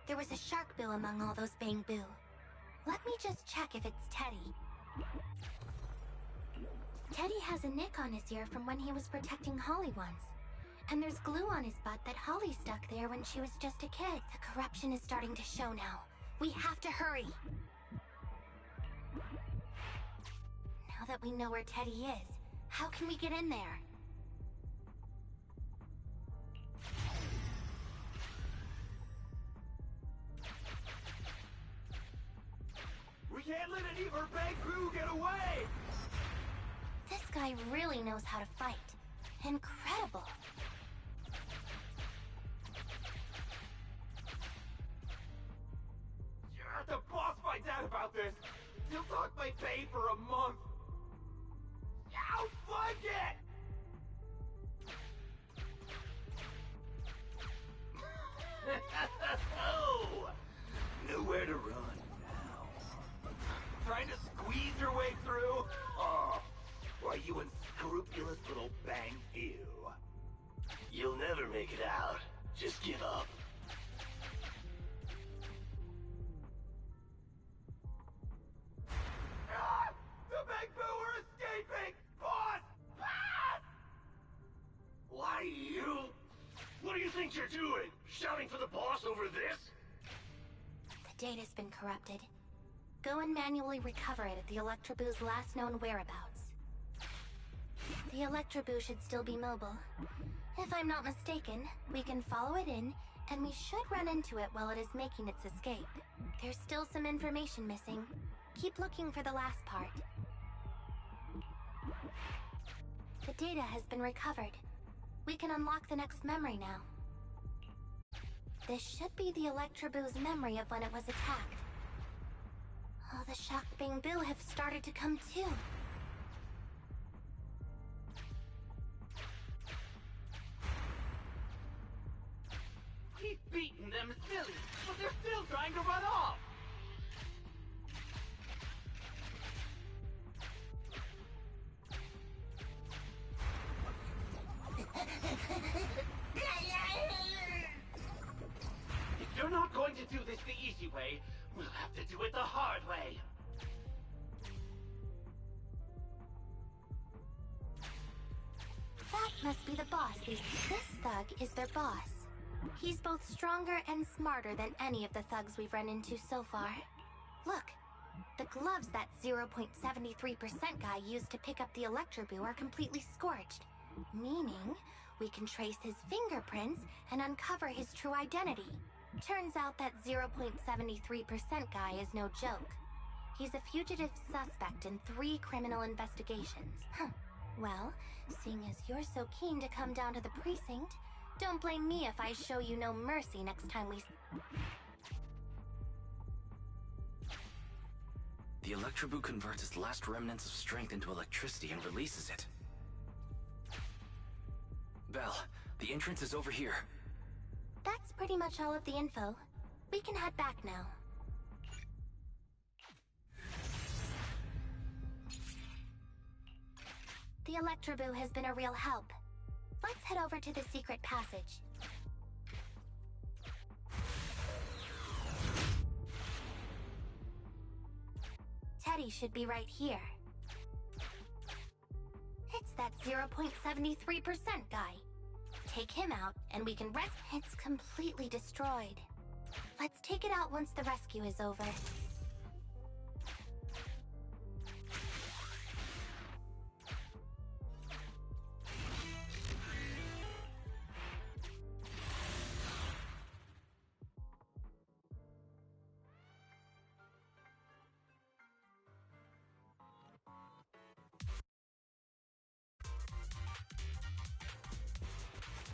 There was a shark boo among all those Bangbu. Let me just check if it's Teddy. Teddy has a nick on his ear from when he was protecting Holly once. And there's glue on his butt that Holly stuck there when she was just a kid. The corruption is starting to show now. We have to hurry. Now that we know where Teddy is, how can we get in there? We can't let any of our Bangbu get away! This guy really knows how to fight. Incredible. The boss finds out about this. He'll talk my pay for a month. I'll fudge it! Nowhere to run now. Trying to squeeze your way through? Oh, why, you unscrupulous little bang you. You'll never make it out. Just give up. Ah! The Bangbu are escaping! Boss! Ah! Why, you think you're doing? Shouting for the boss over this? The data's been corrupted. Go and manually recover it at the Electroboo's last known whereabouts. The Electroboo should still be mobile. If I'm not mistaken, we can follow it in, and we should run into it while it is making its escape. There's still some information missing. Keep looking for the last part. The data has been recovered. We can unlock the next memory now. This should be the Electroboo's memory of when it was attacked. Oh, the shocked Bangbu have started to come too. He's beaten them silly, but they're still trying to run off! If you're not going to do this the easy way, we'll have to do it the hard way. That must be the boss. This thug is their boss. He's both stronger and smarter than any of the thugs we've run into so far. Look, the gloves that 0.73% guy used to pick up the Electroboo are completely scorched, meaning we can trace his fingerprints and uncover his true identity. Turns out that 0.73% guy is no joke. He's a fugitive suspect in 3 criminal investigations. Huh. Well, seeing as you're so keen to come down to the precinct, don't blame me if I show you no mercy next time we... The Electroboo converts its last remnants of strength into electricity and releases it. Belle, the entrance is over here. That's pretty much all of the info. We can head back now. The Electroboo has been a real help. Let's head over to the secret passage. Teddy should be right here. It's that 0.73% guy. Take him out, and we can rest. It's completely destroyed. Let's take it out once the rescue is over.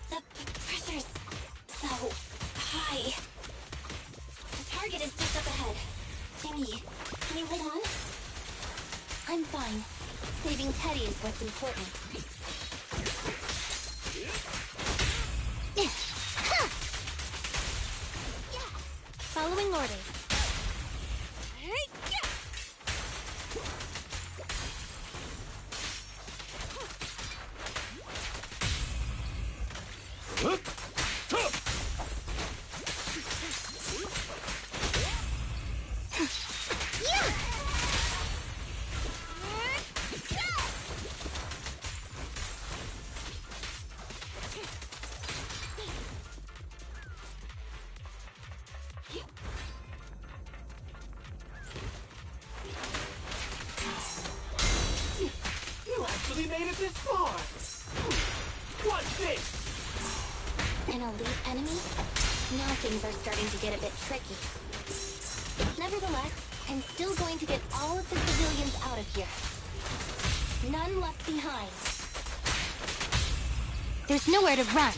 The pressure's so high. The target is just up ahead. Timmy, can you hold on? I'm fine. Saving Teddy is what's important. Following orders. You actually made it this far! What's this? An elite enemy? Now things are starting to get a bit tricky. Nevertheless, I'm still going to get all of the civilians out of here. None left behind. There's nowhere to run.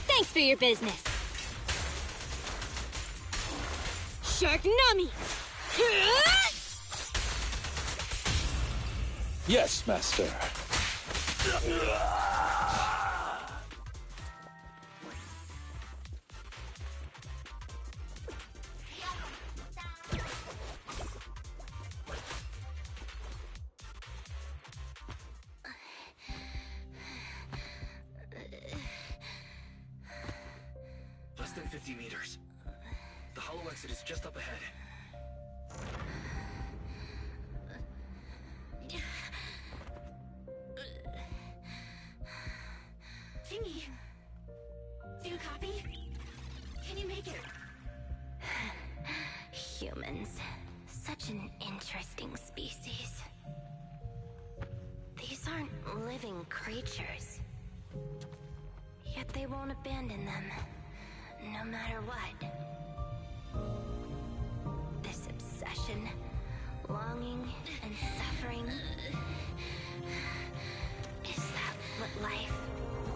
Thanks for your business. Sharknami! Yes, Master. Less than 50 meters. The hollow exit is just up ahead. Timmy, Humans. Such an interesting species. These aren't living creatures. Yet they won't abandon them, no matter what. This obsession, longing, and suffering. Is that what life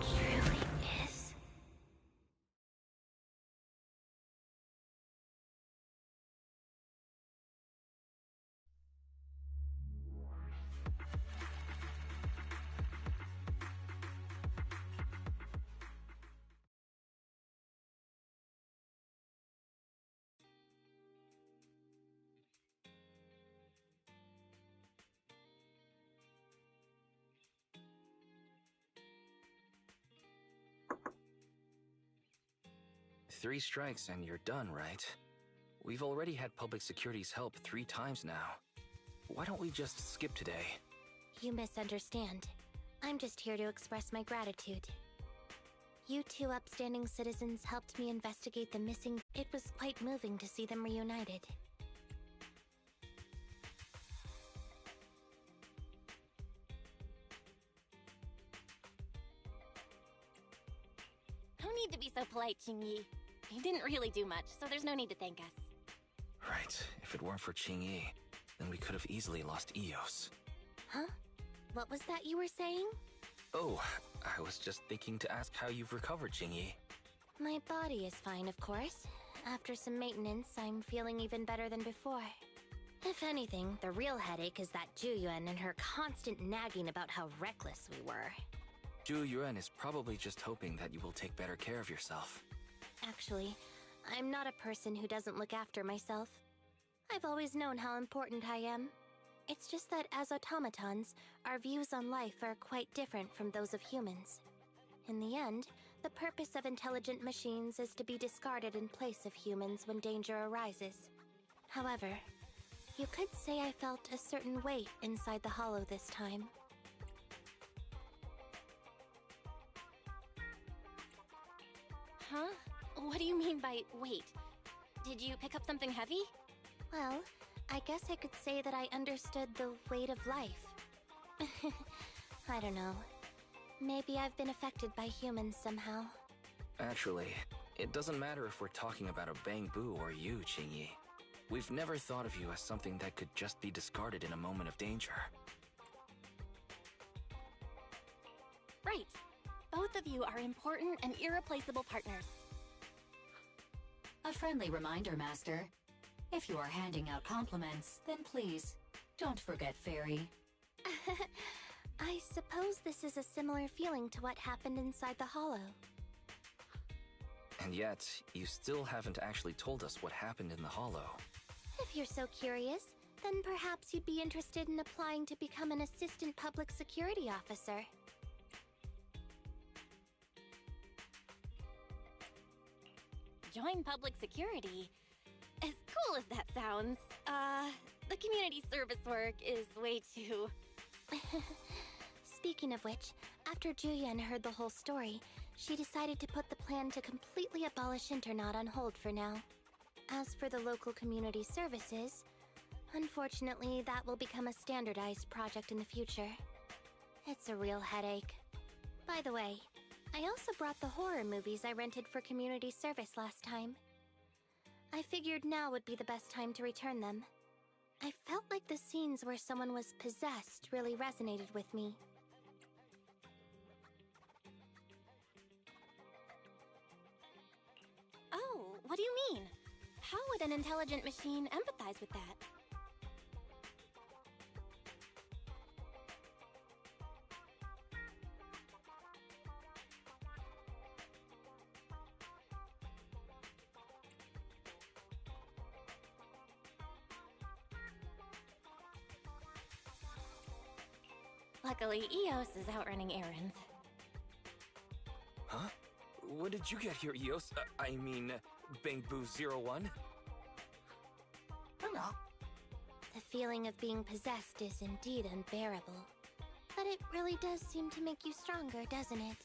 truly is? Three strikes and you're done, right? We've already had public security's help 3 times now. Why don't we just skip today? You misunderstand. I'm just here to express my gratitude. You two upstanding citizens helped me investigate the missing. It was quite moving to see them reunited. No need to be so polite, Qingyi. You didn't really do much, so there's no need to thank us. Right. If it weren't for Qingyi, then we could have easily lost Eos. Huh? What was that you were saying? Oh, I was just thinking to ask how you've recovered, Qingyi. My body is fine, of course. After some maintenance, I'm feeling even better than before. If anything, the real headache is that Juyuan and her constant nagging about how reckless we were. Zhu Yuan is probably just hoping that you will take better care of yourself. Actually, I'm not a person who doesn't look after myself. I've always known how important I am. It's just that as automatons, our views on life are quite different from those of humans. In the end, the purpose of intelligent machines is to be discarded in place of humans when danger arises. However, you could say I felt a certain weight inside the hollow this time. Huh? What do you mean by weight? Did you pick up something heavy? Well, I guess I could say that I understood the weight of life. I don't know. Maybe I've been affected by humans somehow. Actually, it doesn't matter if we're talking about a Bangbu or you, Qingyi. We've never thought of you as something that could just be discarded in a moment of danger. Right. Both of you are important and irreplaceable partners. A friendly reminder, Master. If you are handing out compliments, then please, don't forget Fairy. I suppose this is a similar feeling to what happened inside the hollow. And yet, you still haven't actually told us what happened in the hollow. If you're so curious, then perhaps you'd be interested in applying to become an assistant public security officer. Join public security? As cool as that sounds, the community service work is way too... Speaking of which, after Juyuan heard the whole story, she decided to put the plan to completely abolish Internaut on hold for now. As for the local community services, unfortunately that will become a standardized project in the future. It's a real headache. By the way, I also brought the horror movies I rented for community service last time. I figured now would be the best time to return them. I felt like the scenes where someone was possessed really resonated with me. Oh, what do you mean? How would an intelligent machine empathize with that? Luckily, Eos is out running errands. Huh? When did you get here, Eos? I mean, Bangbu 01? The feeling of being possessed is indeed unbearable. But it really does seem to make you stronger, doesn't it?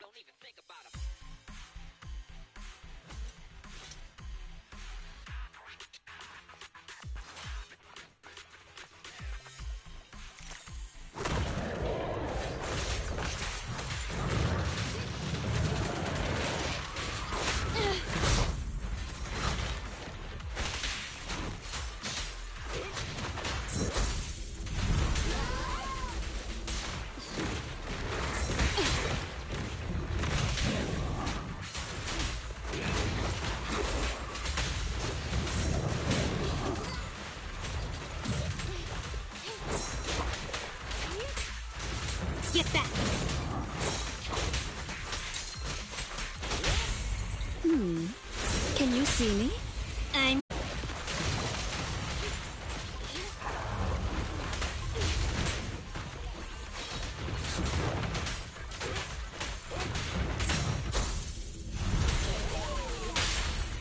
Don't even think about him. Get back! Can you see me? I'm...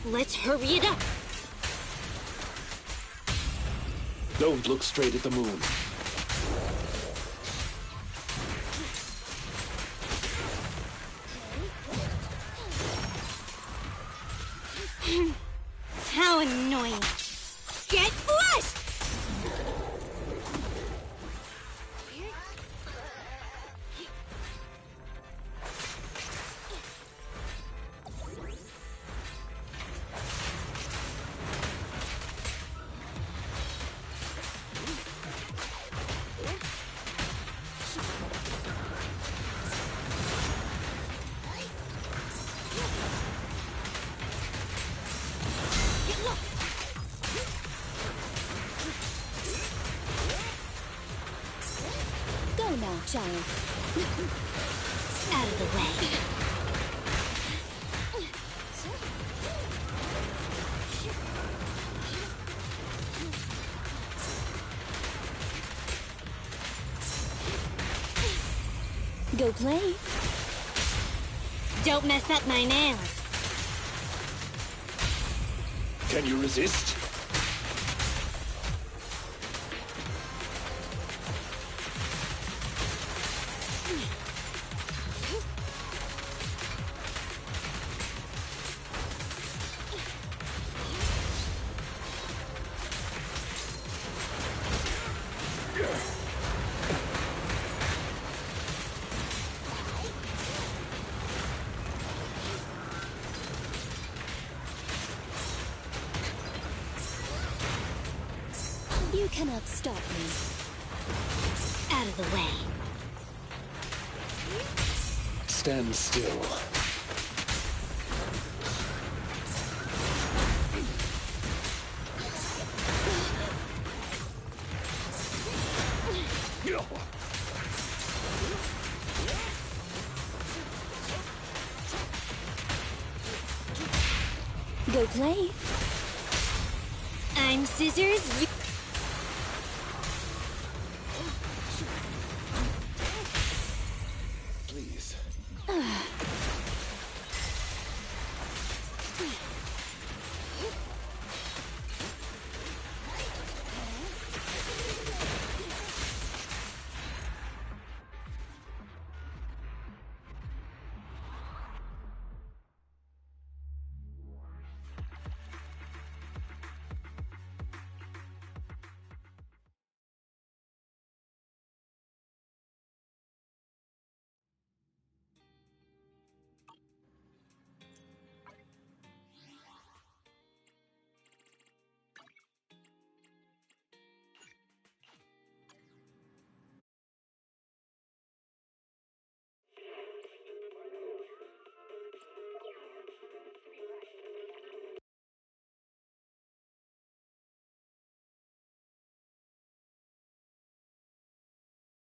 Let's hurry it up! Don't look straight at the moon. How annoying! Get flushed! Go now, child. Out of the way. Go play. Don't mess up my nails. Can you resist? You cannot stop me. Out of the way. Stand still. Go play. I'm Scissors.